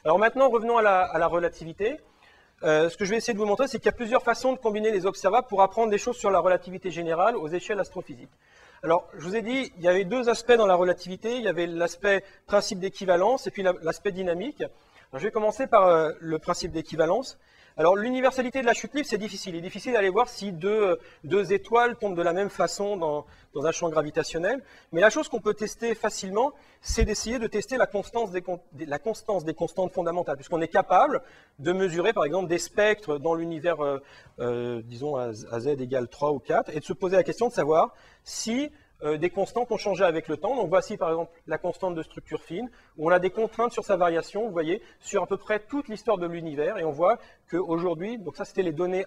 Alors maintenant, revenons à la relativité. Ce que je vais essayer de vous montrer, c'est qu'il y a plusieurs façons de combiner les observables pour apprendre des choses sur la relativité générale aux échelles astrophysiques. Alors, je vous ai dit, il y avait deux aspects dans la relativité, il y avait l'aspect principe d'équivalence et puis l'aspect dynamique. Alors, je vais commencer par le principe d'équivalence. Alors, l'universalité de la chute libre, c'est difficile. Il est difficile d'aller voir si deux étoiles tombent de la même façon dans un champ gravitationnel. Mais la chose qu'on peut tester facilement, c'est d'essayer de tester la constance des constantes fondamentales, puisqu'on est capable de mesurer, par exemple, des spectres dans l'univers, disons, à z égale 3 ou 4, et de se poser la question de savoir si des constantes ont changé avec le temps. Donc voici par exemple la constante de structure fine, où on a des contraintes sur sa variation, vous voyez, sur à peu près toute l'histoire de l'univers. Et on voit qu'aujourd'hui, donc ça c'était les données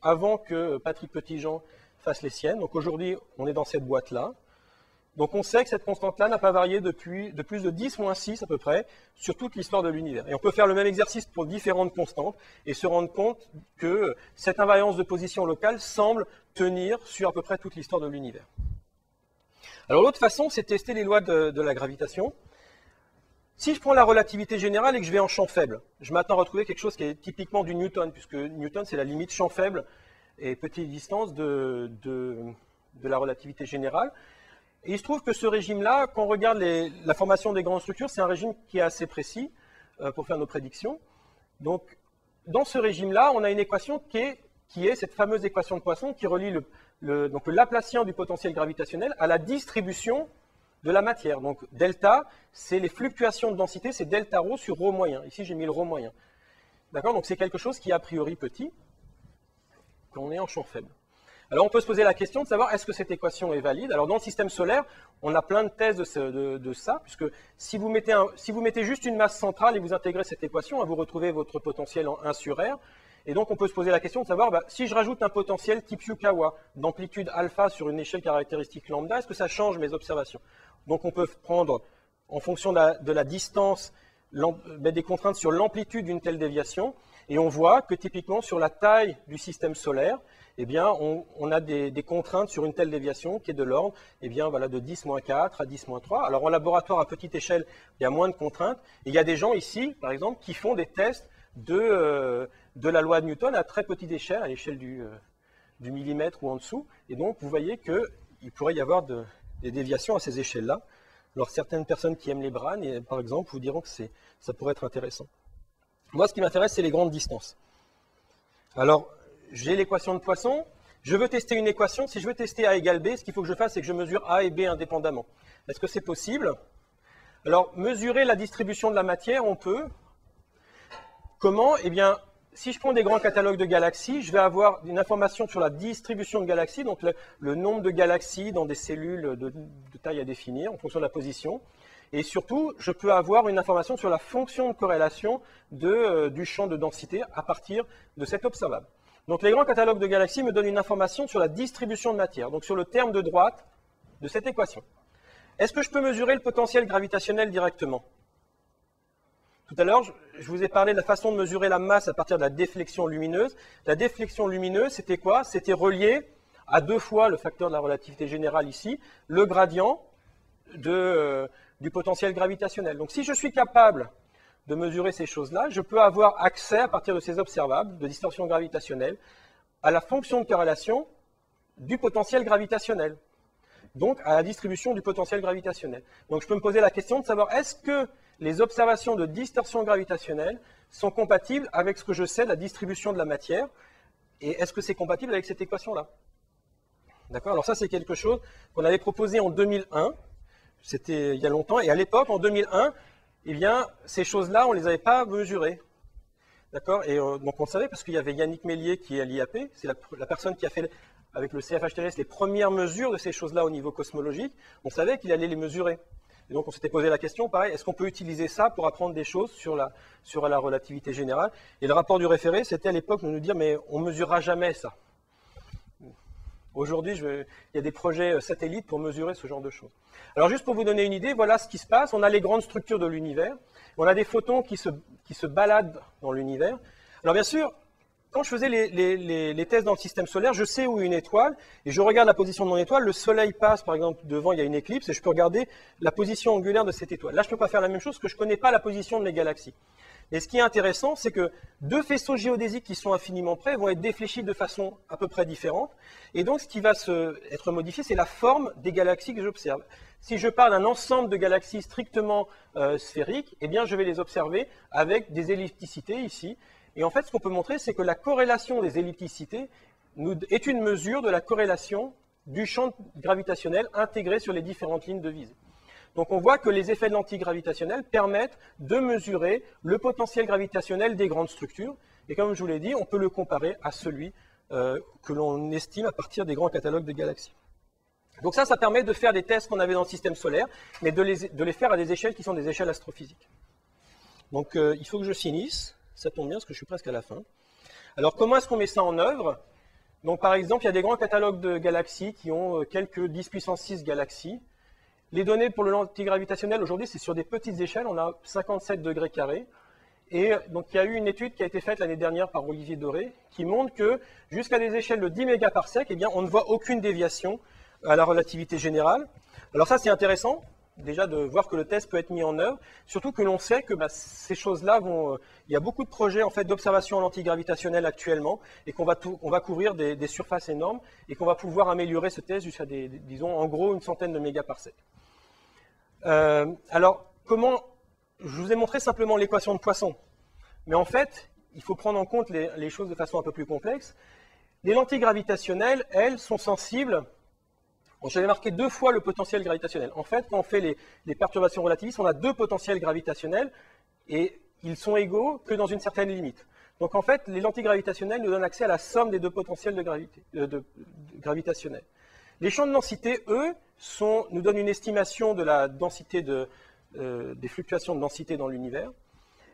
avant que Patrick Petitjean fasse les siennes. Donc aujourd'hui, on est dans cette boîte-là. Donc on sait que cette constante-là n'a pas varié de plus de 10 moins 6 à peu près sur toute l'histoire de l'univers. Et on peut faire le même exercice pour différentes constantes et se rendre compte que cette invariance de position locale semble tenir sur à peu près toute l'histoire de l'univers. Alors l'autre façon, c'est de tester les lois de la gravitation. Si je prends la relativité générale et que je vais en champ faible, je m'attends à retrouver quelque chose qui est typiquement du Newton, puisque Newton c'est la limite champ faible et petite distance de la relativité générale. Et il se trouve que ce régime-là, quand on regarde la formation des grandes structures, c'est un régime qui est assez précis pour faire nos prédictions. Donc, dans ce régime-là, on a une équation qui est cette fameuse équation de Poisson qui relie le Laplacien du potentiel gravitationnel à la distribution de la matière. Donc, delta, c'est les fluctuations de densité, c'est delta rho sur rho moyen. Ici, j'ai mis le rho moyen. D'accord? Donc, c'est quelque chose qui est a priori petit, quand on est en champ faible. Alors on peut se poser la question de savoir est-ce que cette équation est valide. Alors dans le système solaire, on a plein de thèses de ça, puisque si vous mettez juste une masse centrale et vous intégrez cette équation, vous retrouvez votre potentiel en 1 sur R. Et donc on peut se poser la question de savoir si je rajoute un potentiel type Yukawa d'amplitude alpha sur une échelle caractéristique lambda, est-ce que ça change mes observations? Donc on peut prendre, en fonction de la distance, des contraintes sur l'amplitude d'une telle déviation, et on voit que typiquement sur la taille du système solaire, eh bien, on a des contraintes sur une telle déviation qui est de l'ordre de 10-4 à 10-3. Alors en laboratoire à petite échelle, il y a moins de contraintes. Et il y a des gens ici, par exemple, qui font des tests de la loi de Newton à très petite échelle, à l'échelle du millimètre ou en dessous. Et donc, vous voyez qu'il pourrait y avoir des déviations à ces échelles-là. Alors certaines personnes qui aiment les branes, par exemple, vous diront que ça pourrait être intéressant. Moi, ce qui m'intéresse, c'est les grandes distances. Alors, j'ai l'équation de Poisson, je veux tester une équation. Si je veux tester A égale B, ce qu'il faut que je fasse, c'est que je mesure A et B indépendamment. Est-ce que c'est possible? Alors, mesurer la distribution de la matière, on peut. Comment? Eh bien, si je prends des grands catalogues de galaxies, je vais avoir une information sur la distribution de galaxies, donc le nombre de galaxies dans des cellules de taille à définir en fonction de la position. Et surtout, je peux avoir une information sur la fonction de corrélation du champ de densité à partir de cet observable. Donc les grands catalogues de galaxies me donnent une information sur la distribution de matière, donc sur le terme de droite de cette équation. Est-ce que je peux mesurer le potentiel gravitationnel directement? Tout à l'heure, je vous ai parlé de la façon de mesurer la masse à partir de la déflexion lumineuse. La déflexion lumineuse, c'était quoi? C'était relié à 2 fois le facteur de la relativité générale ici, le gradient du potentiel gravitationnel. Donc si je suis capable de mesurer ces choses-là, je peux avoir accès, à partir de ces observables de distorsion gravitationnelle, à la fonction de corrélation du potentiel gravitationnel, donc à la distribution du potentiel gravitationnel. Donc je peux me poser la question de savoir est-ce que les observations de distorsion gravitationnelle sont compatibles avec ce que je sais de la distribution de la matière, et est-ce que c'est compatible avec cette équation-là? D'accord? Alors ça, c'est quelque chose qu'on avait proposé en 2001, c'était il y a longtemps, et à l'époque, en 2001, eh bien, ces choses-là, on ne les avait pas mesurées. D'accord? Et donc on le savait parce qu'il y avait Yannick Mélier qui est à l'IAP, c'est la personne qui a fait avec le CFH-TRS les premières mesures de ces choses-là au niveau cosmologique. On savait qu'il allait les mesurer. Et donc on s'était posé la question, pareil, est-ce qu'on peut utiliser ça pour apprendre des choses sur la relativité générale? Et le rapport du référé, c'était à l'époque de nous dire, mais on ne mesurera jamais ça. Aujourd'hui, il y a des projets satellites pour mesurer ce genre de choses. Alors juste pour vous donner une idée, voilà ce qui se passe. On a les grandes structures de l'univers. On a des photons qui se baladent dans l'univers. Alors bien sûr, quand je faisais les tests dans le système solaire, je sais où est une étoile, et je regarde la position de mon étoile. Le soleil passe, par exemple, devant, il y a une éclipse, et je peux regarder la position angulaire de cette étoile. Là, je ne peux pas faire la même chose, parce que je ne connais pas la position de mes galaxies. Et ce qui est intéressant, c'est que 2 faisceaux géodésiques qui sont infiniment près vont être défléchis de façon à peu près différente. Et donc, ce qui va être modifié, c'est la forme des galaxies que j'observe. Si je parle d'un ensemble de galaxies strictement sphériques, eh bien, je vais les observer avec des ellipticités ici. Et en fait, ce qu'on peut montrer, c'est que la corrélation des ellipticités est une mesure de la corrélation du champ gravitationnel intégré sur les différentes lignes de visée. Donc on voit que les effets de l'antigravitationnel permettent de mesurer le potentiel gravitationnel des grandes structures. Et comme je vous l'ai dit, on peut le comparer à celui que l'on estime à partir des grands catalogues de galaxies. Donc ça permet de faire des tests qu'on avait dans le système solaire, mais de les faire à des échelles qui sont des échelles astrophysiques. Donc il faut que je finisse, ça tombe bien parce que je suis presque à la fin. Alors comment est-ce qu'on met ça en œuvre? Donc par exemple, il y a des grands catalogues de galaxies qui ont quelques 10 puissance 6 galaxies. Les données pour le antigravitationnel aujourd'hui, c'est sur des petites échelles, on a 57 degrés carrés. Et donc il y a eu une étude qui a été faite l'année dernière par Olivier Doré, qui montre que jusqu'à des échelles de 10 mégaparsecs, eh bien, on ne voit aucune déviation à la relativité générale. Alors ça c'est intéressant, déjà de voir que le test peut être mis en œuvre, surtout que l'on sait que ces choses-là vont... il y a beaucoup de projets en fait, d'observation antigravitationnelle actuellement, et qu'on va couvrir des surfaces énormes, et qu'on va pouvoir améliorer ce test jusqu'à disons, en gros, une centaine de mégaparsecs. Alors, comment... Je vous ai montré simplement l'équation de Poisson, mais en fait, il faut prendre en compte les choses de façon un peu plus complexe. Les lentilles gravitationnelles, elles, sont sensibles... J'avais marqué 2 fois le potentiel gravitationnel. En fait, quand on fait les perturbations relativistes, on a 2 potentiels gravitationnels et ils sont égaux que dans une certaine limite. Donc en fait, les lentilles gravitationnelles nous donnent accès à la somme des 2 potentiels gravitationnels. Les champs de densité, eux, nous donnent une estimation de la densité des fluctuations de densité dans l'univers.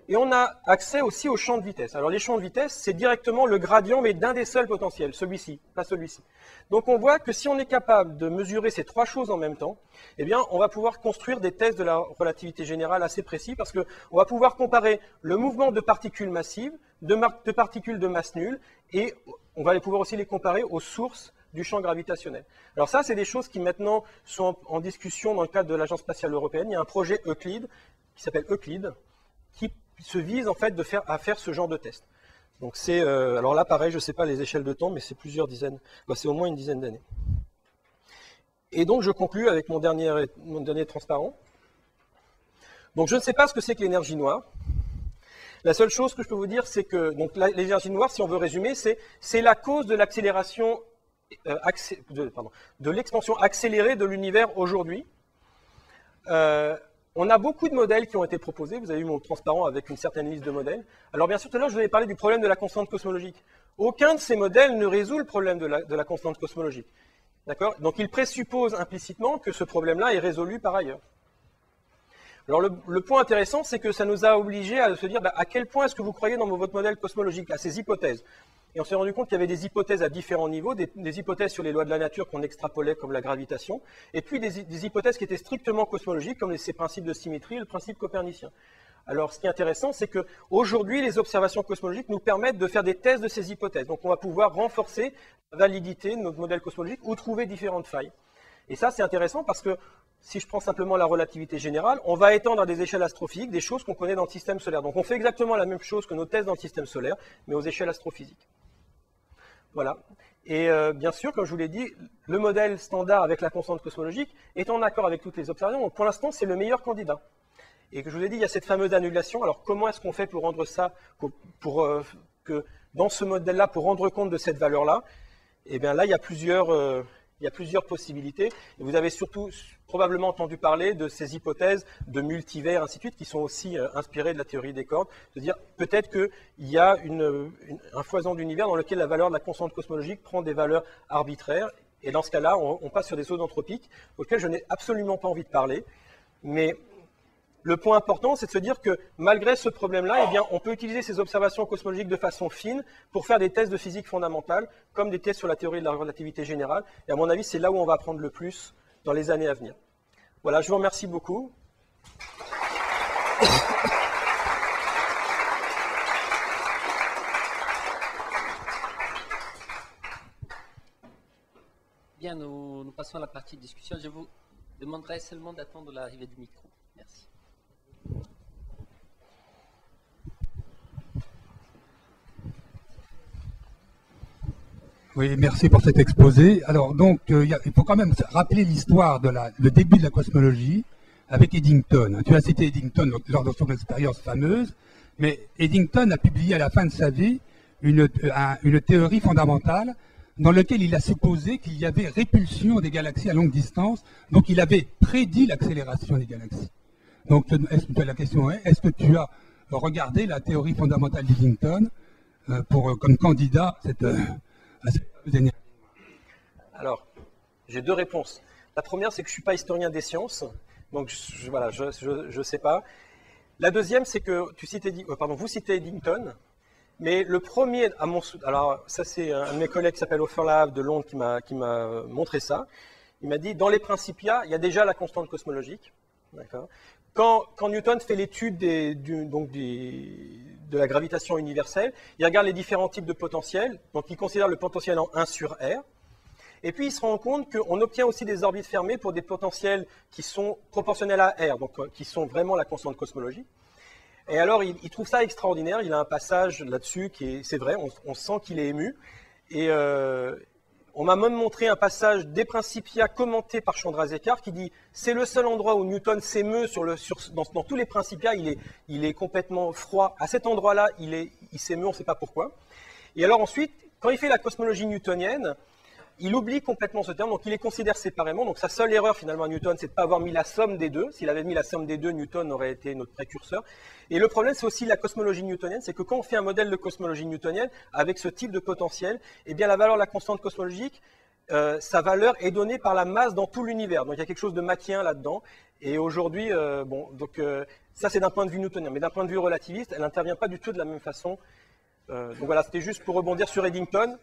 Et on a accès aussi aux champs de vitesse. Alors les champs de vitesse, c'est directement le gradient, mais d'un des seuls potentiels, celui-ci, pas celui-ci. Donc on voit que si on est capable de mesurer ces 3 choses en même temps, eh bien on va pouvoir construire des tests de la relativité générale assez précis, parce qu'on va pouvoir comparer le mouvement de particules massives, de particules de masse nulle, et on va pouvoir aussi les comparer aux sources du champ gravitationnel. Alors ça, c'est des choses qui maintenant sont en discussion dans le cadre de l'Agence spatiale européenne. Il y a un projet Euclide, qui s'appelle Euclide, qui se vise en fait à faire ce genre de test. Donc c'est, alors là pareil, je ne sais pas les échelles de temps, mais c'est plusieurs dizaines, c'est au moins une dizaine d'années. Et donc je conclus avec mon dernier transparent. Donc je ne sais pas ce que c'est que l'énergie noire. La seule chose que je peux vous dire, c'est que l'énergie noire, si on veut résumer, c'est la cause de l'accélération, de l'expansion accélérée de l'univers aujourd'hui. On a beaucoup de modèles qui ont été proposés. Vous avez eu mon transparent avec une certaine liste de modèles. Alors bien sûr, tout à l'heure, je vous avais parlé du problème de la constante cosmologique. Aucun de ces modèles ne résout le problème de la constante cosmologique. D'accord? Donc il présuppose implicitement que ce problème-là est résolu par ailleurs. Alors le point intéressant, c'est que ça nous a obligés à se dire à quel point est-ce que vous croyez dans votre modèle cosmologique, à ces hypothèses. Et on s'est rendu compte qu'il y avait des hypothèses à différents niveaux, des hypothèses sur les lois de la nature qu'on extrapolait comme la gravitation, et puis des hypothèses qui étaient strictement cosmologiques, comme ces principes de symétrie et le principe copernicien. Alors ce qui est intéressant, c'est qu'aujourd'hui, les observations cosmologiques nous permettent de faire des tests de ces hypothèses. Donc on va pouvoir renforcer la validité de notre modèle cosmologique ou trouver différentes failles. Et ça, c'est intéressant parce que si je prends simplement la relativité générale, on va étendre à des échelles astrophysiques des choses qu'on connaît dans le système solaire. Donc on fait exactement la même chose que nos tests dans le système solaire, mais aux échelles astrophysiques. Voilà. Et bien sûr, comme je vous l'ai dit, le modèle standard avec la constante cosmologique est en accord avec toutes les observations. Donc pour l'instant, c'est le meilleur candidat. Et que je vous ai dit, il y a cette fameuse annulation. Alors comment est-ce qu'on fait pour rendre ça, que dans ce modèle-là, pour rendre compte de cette valeur-là? Eh bien là, il y a plusieurs possibilités. Et vous avez surtout probablement entendu parler de ces hypothèses de multivers, ainsi de suite, qui sont aussi inspirées de la théorie des cordes. De dire peut-être qu'il y a un foison d'univers dans lequel la valeur de la constante cosmologique prend des valeurs arbitraires. Et dans ce cas-là, on passe sur des zones anthropiques, auxquelles je n'ai absolument pas envie de parler. Mais le point important, c'est de se dire que malgré ce problème-là, eh bien, on peut utiliser ces observations cosmologiques de façon fine pour faire des tests de physique fondamentale, comme des tests sur la théorie de la relativité générale. Et à mon avis, c'est là où on va apprendre le plus dans les années à venir. Voilà, je vous remercie beaucoup. Bien, nous passons à la partie de discussion. Je vous demanderai seulement d'attendre l'arrivée du micro. Merci. Oui, merci pour cet exposé. Alors donc, il faut quand même rappeler l'histoire le début de la cosmologie avec Eddington. Tu as cité Eddington lors de son expérience fameuse, mais Eddington a publié à la fin de sa vie une théorie fondamentale dans laquelle il a supposé qu'il y avait répulsion des galaxies à longue distance, donc il avait prédit l'accélération des galaxies. Donc la question est, est-ce que tu as regardé la théorie fondamentale d'Eddington comme candidat à cette énergie? Alors, j'ai 2 réponses. La première, c'est que je ne suis pas historien des sciences, donc voilà, je ne sais pas. La deuxième, c'est que vous citez Eddington, mais le premier, alors ça c'est un de mes collègues qui s'appelle Offerlave de Londres qui m'a montré ça. Il m'a dit, dans les Principia, il y a déjà la constante cosmologique. Quand Newton fait l'étude de la gravitation universelle, il regarde les différents types de potentiels, donc il considère le potentiel en 1 sur R, et puis il se rend compte qu'on obtient aussi des orbites fermées pour des potentiels qui sont proportionnels à R, donc qui sont vraiment la constante cosmologique. Et alors il trouve ça extraordinaire, il a un passage là-dessus qui c'est vrai, on sent qu'il est ému, et on m'a même montré un passage des Principia commenté par Chandrasekhar qui dit « c'est le seul endroit où Newton s'émeut dans tous les Principia, il est complètement froid. À cet endroit-là, il s'émeut, on ne sait pas pourquoi. » Et alors ensuite, quand il fait la cosmologie newtonienne, il oublie complètement ce terme, donc il les considère séparément. Donc sa seule erreur finalement à Newton, c'est de ne pas avoir mis la somme des deux. S'il avait mis la somme des deux, Newton aurait été notre précurseur. Et le problème, c'est aussi la cosmologie newtonienne, c'est que quand on fait un modèle de cosmologie newtonienne avec ce type de potentiel, eh bien la valeur de la constante cosmologique, sa valeur est donnée par la masse dans tout l'univers. Donc il y a quelque chose de mackien là-dedans. Et aujourd'hui, ça c'est d'un point de vue newtonien, mais d'un point de vue relativiste, elle n'intervient pas du tout de la même façon. Donc voilà, c'était juste pour rebondir sur Eddington.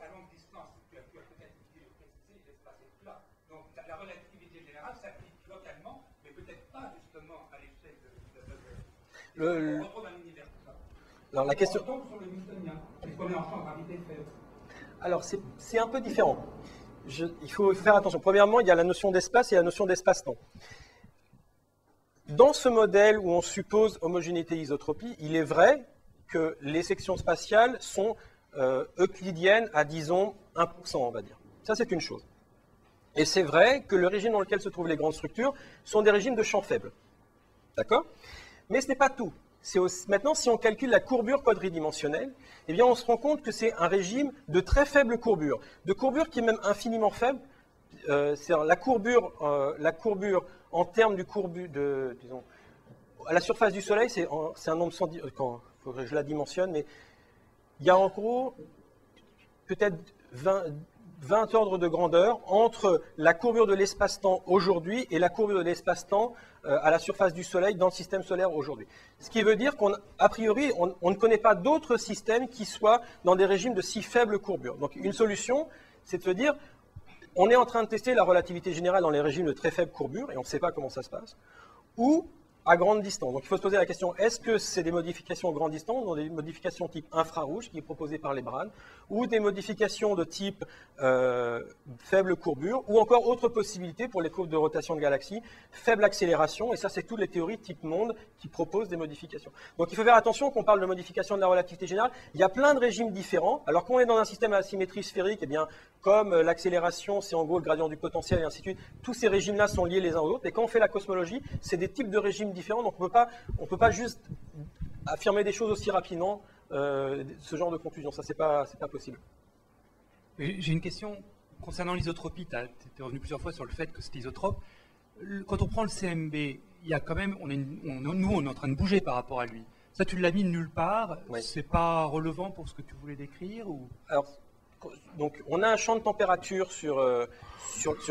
Alors la question. Alors c'est un peu différent. Il faut faire attention. Premièrement, il y a la notion d'espace et la notion d'espace-temps. Dans ce modèle où on suppose homogénéité isotropie, il est vrai que les sections spatiales sont euclidiennes à, disons, 1%, on va dire. Ça, c'est une chose. Et c'est vrai que le régime dans lequel se trouvent les grandes structures sont des régimes de champ faible. D'accord ? Mais ce n'est pas tout. Maintenant, si on calcule la courbure quadridimensionnelle, eh bien, on se rend compte que c'est un régime de très faible courbure. De courbure qui est même infiniment faible. C'est-à-dire la courbure en termes du disons, à la surface du Soleil, c'est un nombre sans... Il faudrait que je la dimensionne, mais il y a en gros peut-être 20 ordres de grandeur entre la courbure de l'espace-temps aujourd'hui et la courbure de l'espace-temps à la surface du Soleil dans le système solaire aujourd'hui. Ce qui veut dire qu'a priori, on ne connaît pas d'autres systèmes qui soient dans des régimes de si faible courbure. Donc une solution, c'est de se dire, on est en train de tester la relativité générale dans les régimes de très faible courbure, et on ne sait pas comment ça se passe, ou à grande distance. Donc il faut se poser la question, est-ce que c'est des modifications à grande distance, ou des modifications type infrarouge, qui est proposé par les Brane, ou des modifications de type faible courbure, ou encore autre possibilité pour les courbes de rotation de galaxies, faible accélération, et ça c'est toutes les théories type monde qui proposent des modifications. Donc il faut faire attention qu'on parle de modification de la relativité générale, il y a plein de régimes différents, alors qu'on est dans un système à symétrie sphérique, eh bien, comme l'accélération, c'est en gros le gradient du potentiel et ainsi de suite, tous ces régimes-là sont liés les uns aux autres, et quand on fait la cosmologie, c'est des types de régimes différents, donc on ne peut pas juste affirmer des choses aussi rapidement, ce genre de conclusion, ça c'est pas possible. J'ai une question concernant l'isotropie, tu es revenu plusieurs fois sur le fait que c'est isotrope. Quand on prend le CMB, il y a quand même, nous on est en train de bouger par rapport à lui. Ça tu l'as mis nulle part, oui. C'est pas relevant pour ce que tu voulais décrire ou... Alors, donc on a un champ de température sur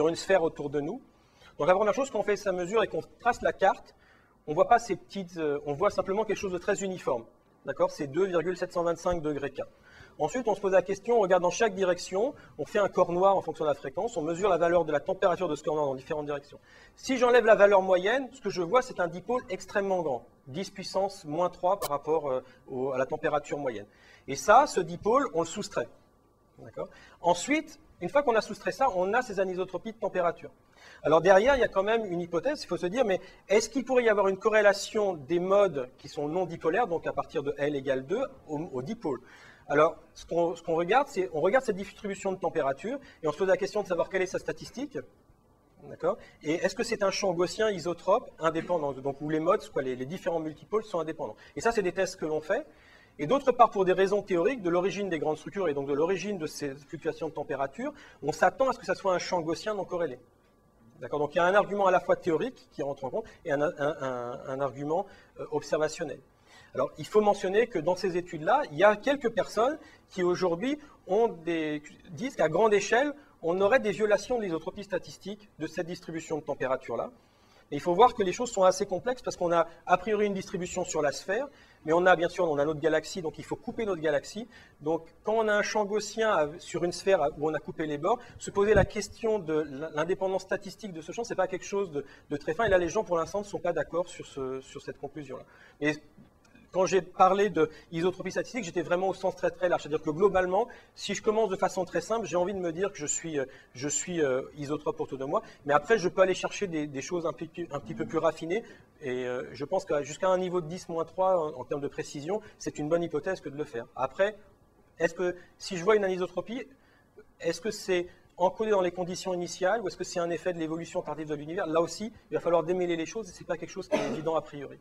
une sphère autour de nous. Donc la première chose, quand on fait sa mesure et qu'on trace la carte, on voit pas ces petites, on voit simplement quelque chose de très uniforme. D'accord ? C'est 2,725 degrés K. Ensuite, on se pose la question, on regarde dans chaque direction, on fait un corps noir en fonction de la fréquence, on mesure la valeur de la température de ce corps noir dans différentes directions. Si j'enlève la valeur moyenne, ce que je vois, c'est un dipôle extrêmement grand, 10 puissance moins 3 par rapport à la température moyenne. Et ça, ce dipôle, on le soustrait. Ensuite, une fois qu'on a soustrait ça, on a ces anisotropies de température. Alors derrière, il y a quand même une hypothèse, il faut se dire, mais est-ce qu'il pourrait y avoir une corrélation des modes qui sont non dipolaires, donc à partir de L égale 2, au dipôle? Alors, ce qu'on regarde, c'est on regarde cette distribution de température, et on se pose la question de savoir quelle est sa statistique. D'accord ? Et est-ce que c'est un champ gaussien isotrope indépendant, donc où les modes, soit les différents multipôles, sont indépendants? Et ça, c'est des tests que l'on fait. Et d'autre part, pour des raisons théoriques, de l'origine des grandes structures et donc de l'origine de ces fluctuations de température, on s'attend à ce que ça soit un champ gaussien non corrélé. D'accord ? Donc il y a un argument à la fois théorique qui rentre en compte et un argument observationnel. Alors il faut mentionner que dans ces études-là, il y a quelques personnes qui aujourd'hui disent qu'à grande échelle, on aurait des violations de l'isotropie statistique de cette distribution de température-là. Et il faut voir que les choses sont assez complexes parce qu'on a a priori une distribution sur la sphère, mais on a bien sûr notre galaxie, donc il faut couper notre galaxie. Donc quand on a un champ gaussien sur une sphère où on a coupé les bords, se poser la question de l'indépendance statistique de ce champ, ce n'est pas quelque chose de très fin. Et là, les gens pour l'instant ne sont pas d'accord sur cette conclusion-là. Et quand j'ai parlé d'isotropie statistique, j'étais vraiment au sens très très large. C'est-à-dire que globalement, si je commence de façon très simple, j'ai envie de me dire que je suis isotrope autour de moi. Mais après, je peux aller chercher des choses un petit peu plus raffinées. Et je pense que jusqu'à un niveau de 10-3 en termes de précision, c'est une bonne hypothèse que de le faire. Après, est-ce que si je vois une anisotropie, est-ce que c'est encodé dans les conditions initiales ou est-ce que c'est un effet de l'évolution tardive de l'univers? Là aussi, il va falloir démêler les choses et ce n'est pas quelque chose qui est évident a priori.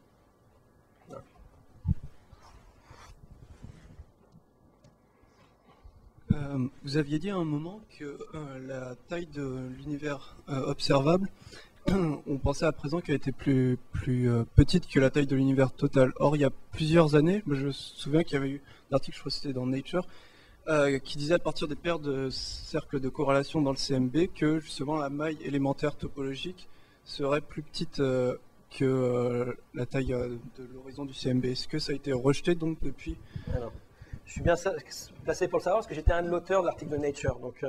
Voilà. Vous aviez dit à un moment que la taille de l'univers observable, on pensait à présent qu'elle était plus petite que la taille de l'univers total. Or, il y a plusieurs années, je me souviens qu'il y avait eu un article, je crois que c'était dans Nature, qui disait à partir des paires de cercles de corrélation dans le CMB que justement la maille élémentaire topologique serait plus petite que la taille de l'horizon du CMB. Est-ce que ça a été rejeté donc depuis? Alors, je suis bien placé pour le savoir parce que j'étais un de l'auteur de l'article de Nature. Donc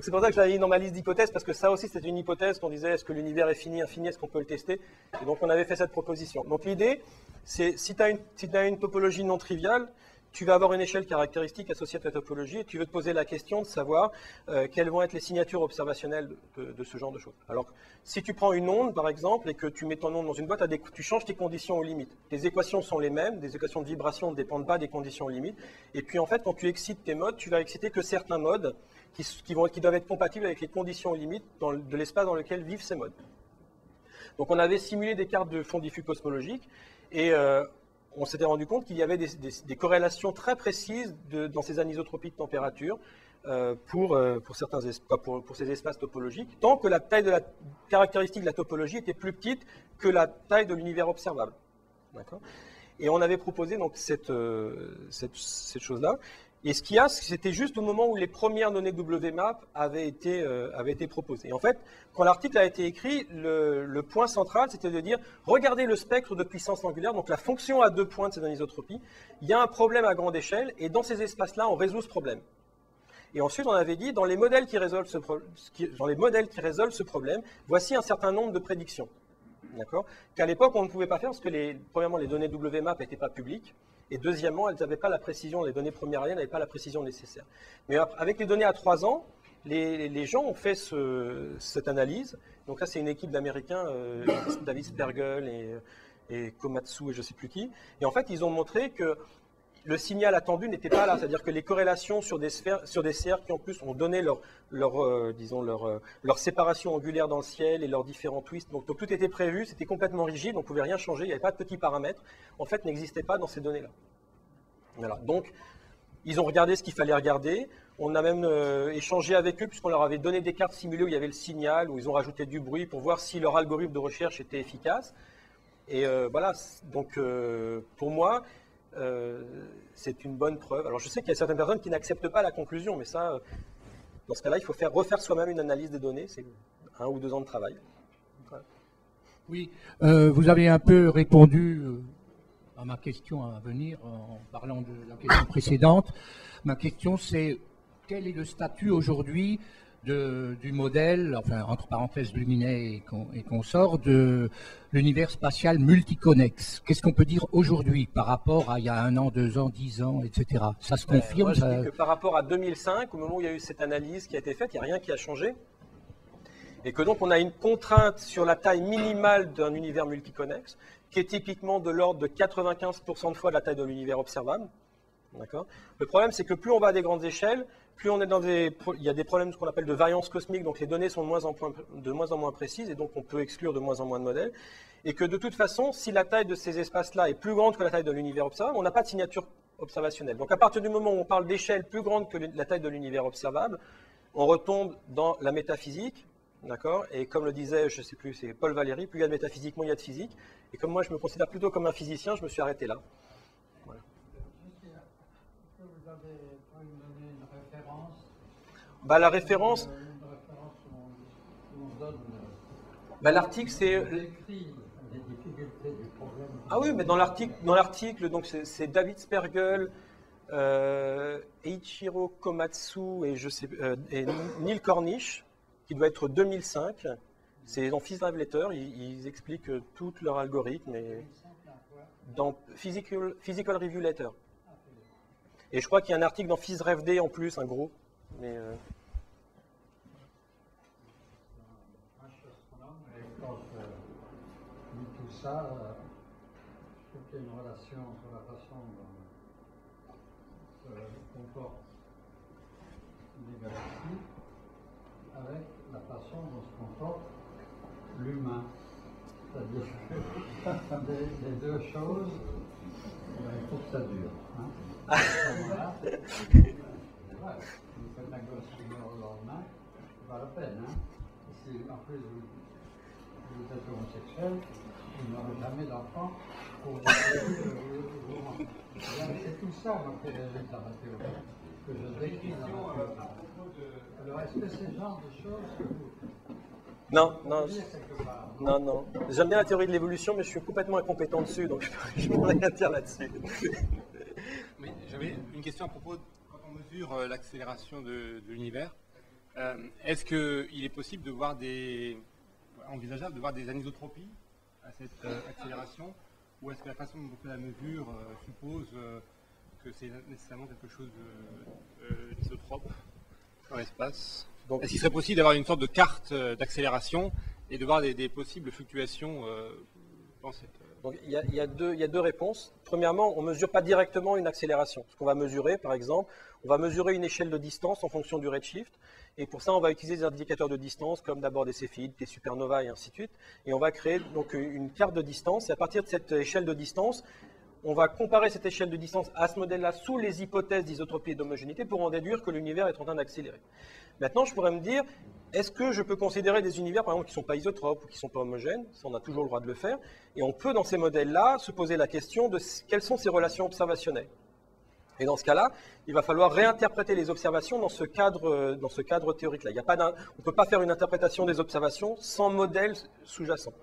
c'est pour ça que je l'avais mis dans ma liste d'hypothèses, parce que ça aussi c'était une hypothèse qu'on disait est-ce que l'univers est fini, infini, est-ce qu'on peut le tester? Et donc on avait fait cette proposition. Donc l'idée, c'est si tu as une topologie non triviale, tu vas avoir une échelle caractéristique associée à ta topologie et tu veux te poser la question de savoir quelles vont être les signatures observationnelles de ce genre de choses. Alors, si tu prends une onde, par exemple, et que tu mets ton onde dans une boîte, tu changes tes conditions aux limites. Les équations sont les mêmes, les équations de vibration ne dépendent pas des conditions aux limites. Et puis, en fait, quand tu excites tes modes, tu vas exciter que certains modes qui doivent être compatibles avec les conditions aux limites de l'espace dans lequel vivent ces modes. Donc, on avait simulé des cartes de fond diffus cosmologiques et on s'était rendu compte qu'il y avait des corrélations très précises dans ces anisotropies de température pour ces espaces topologiques, tant que la taille de la caractéristique de la topologie était plus petite que la taille de l'univers observable. Et on avait proposé donc cette chose-là. Et ce qu'il y a, c'était juste au moment où les premières données WMAP avaient été proposées. Et en fait, quand l'article a été écrit, le point central, c'était de dire, regardez le spectre de puissance angulaire, donc la fonction à 2 points de ces anisotropies. Il y a un problème à grande échelle, et dans ces espaces-là, on résout ce problème. Et ensuite, on avait dit, dans les modèles qui résolvent ce problème, voici un certain nombre de prédictions. Qu'à l'époque, on ne pouvait pas faire parce que, premièrement, les données WMAP n'étaient pas publiques. Et deuxièmement, elles n'avaient pas la précision, les données premiériennes n'avaient pas la précision nécessaire. Mais avec les données à 3 ans, les gens ont fait cette analyse. Donc là, c'est une équipe d'Américains, David Spergel et Komatsu et je ne sais plus qui. Et en fait, ils ont montré que le signal attendu n'était pas là. C'est-à-dire que les corrélations sur des cercles qui en plus ont donné leur séparation angulaire dans le ciel et leurs différents twists. Donc tout était prévu, c'était complètement rigide, on ne pouvait rien changer, il n'y avait pas de petits paramètres. En fait, n'existaient pas dans ces données-là. Voilà. Donc, ils ont regardé ce qu'il fallait regarder. On a même échangé avec eux puisqu'on leur avait donné des cartes simulées où il y avait le signal, où ils ont rajouté du bruit pour voir si leur algorithme de recherche était efficace. Et voilà, donc pour moi, c'est une bonne preuve. Alors je sais qu'il y a certaines personnes qui n'acceptent pas la conclusion, mais ça, dans ce cas-là, il faut refaire soi-même une analyse des données. C'est 1 ou 2 ans de travail. Voilà. Oui, vous avez un peu répondu à ma question à venir en parlant de la question précédente. Ma question, c'est quel est le statut aujourd'hui du modèle, enfin entre parenthèses Luminet et consorts, de l'univers spatial multiconnexe? Qu'est-ce qu'on peut dire aujourd'hui par rapport à il y a 1 an, 2 ans, 10 ans, etc. Ça se confirme? Moi, je dis que par rapport à 2005, au moment où il y a eu cette analyse qui a été faite, il n'y a rien qui a changé. Et que donc on a une contrainte sur la taille minimale d'un univers multiconnexe, qui est typiquement de l'ordre de 95% de fois de la taille de l'univers observable. Le problème, c'est que plus on va à des grandes échelles, plus on est il y a des problèmes ce qu'on appelle de variance cosmique, donc les données sont de moins en moins précises, et donc on peut exclure de moins en moins de modèles. Et que de toute façon, si la taille de ces espaces-là est plus grande que la taille de l'univers observable, on n'a pas de signature observationnelle. Donc à partir du moment où on parle d'échelle plus grande que la taille de l'univers observable, on retombe dans la métaphysique. Et comme le disait, je ne sais plus, c'est Paul Valéry, plus il y a de métaphysique, moins il y a de physique. Et comme moi, je me considère plutôt comme un physicien, je me suis arrêté là. Voilà. Vous avez pas une donnée Bah, la référence... Bah, l'article, c'est... Ah oui, mais dans l'article, donc c'est David Spergel, Eiichiro Komatsu et Neil Cornish, qui doit être 2005. C'est dans Physical Letter, ils expliquent tout leur algorithme dans Physical Review Letter. Et je crois qu'il y a un article dans PhysRevD en plus, un gros. Mais, tout ça, je trouve qu'il y a une relation entre la façon dont se comportent les galaxies avec la façon dont se comporte l'humain. C'est-à-dire que les deux choses, il faut que ça dure. Hein. À ce moment-là, vous faites un gosse qui meurt le lendemain, c'est pas la peine. Hein. Si en plus vous êtes homosexuel, vous n'aurez jamais d'enfant pour vous. C'est tout ça, moi, qui résume dans ma théorie, que je décris dans ma théorie. Alors, est-ce que c'est le genre de choses que vous... Non. J'aime bien la théorie de l'évolution, mais je suis complètement incompétent dessus, donc je ne peux rien dire là-dessus. Oui, j'avais une question à propos, quand on mesure l'accélération de l'univers, est-ce qu'il est possible de voir envisageable de voir des anisotropies à cette accélération, ou est-ce que la façon dont on fait la mesure suppose que c'est nécessairement quelque chose d'isotrope dans l'espace? Est-ce qu'il serait possible d'avoir une sorte de carte d'accélération et de voir des possibles fluctuations dans cette... Donc, il y a deux réponses. Premièrement, on ne mesure pas directement une accélération. Ce qu'on va mesurer, par exemple, on va mesurer une échelle de distance en fonction du redshift. Et pour ça, on va utiliser des indicateurs de distance, comme d'abord des céphides, des supernovas et ainsi de suite. Et on va créer donc une carte de distance. Et à partir de cette échelle de distance, on va comparer cette échelle de distance à ce modèle-là sous les hypothèses d'isotropie et d'homogénéité pour en déduire que l'univers est en train d'accélérer. Maintenant, je pourrais me dire, est-ce que je peux considérer des univers, par exemple, qui ne sont pas isotropes ou qui ne sont pas homogènes? Ça, on a toujours le droit de le faire. Et on peut, dans ces modèles-là, se poser la question de quelles sont ces relations observationnelles. Et dans ce cas-là, il va falloir réinterpréter les observations dans ce cadre théorique-là. On ne peut pas faire une interprétation des observations sans modèle sous-jacent.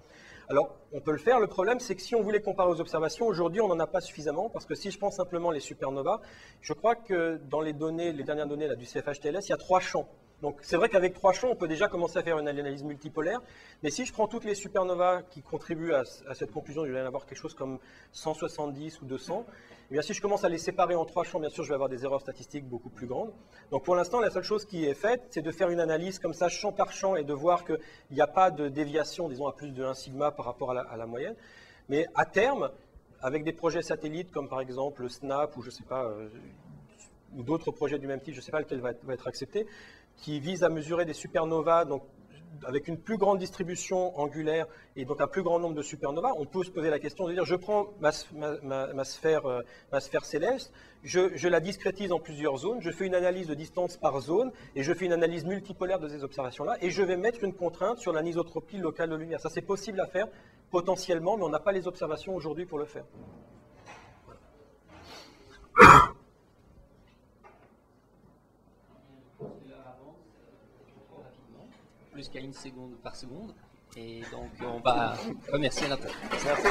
Alors, on peut le faire. Le problème, c'est que si on voulait comparer aux observations, aujourd'hui, on n'en a pas suffisamment, parce que si je prends simplement les supernovas, je crois que dans les dernières données là, du CFHTLS, il y a 3 champs. Donc, c'est vrai qu'avec 3 champs, on peut déjà commencer à faire une analyse multipolaire, mais si je prends toutes les supernovas qui contribuent à cette conclusion, je vais en avoir quelque chose comme 170 ou 200, et bien si je commence à les séparer en 3 champs, bien sûr, je vais avoir des erreurs statistiques beaucoup plus grandes. Donc, pour l'instant, la seule chose qui est faite, c'est de faire une analyse comme ça, champ par champ, et de voir qu'il n'y a pas de déviation, disons, à plus de 1 sigma par rapport à la moyenne. Mais à terme, avec des projets satellites, comme par exemple le SNAP, ou je sais pas, ou d'autres projets du même type, je ne sais pas lequel va être accepté, qui visent à mesurer des supernovas, donc avec une plus grande distribution angulaire et donc un plus grand nombre de supernovas, on peut se poser la question de dire, je prends ma sphère céleste, je la discrétise en plusieurs zones, je fais une analyse de distance par zone, et je fais une analyse multipolaire de ces observations-là, et je vais mettre une contrainte sur l'anisotropie locale de lumière. Ça, c'est possible à faire potentiellement, mais on n'a pas les observations aujourd'hui pour le faire. Plus qu'à 1 seconde par seconde. Et donc, on va remercier la table. Merci.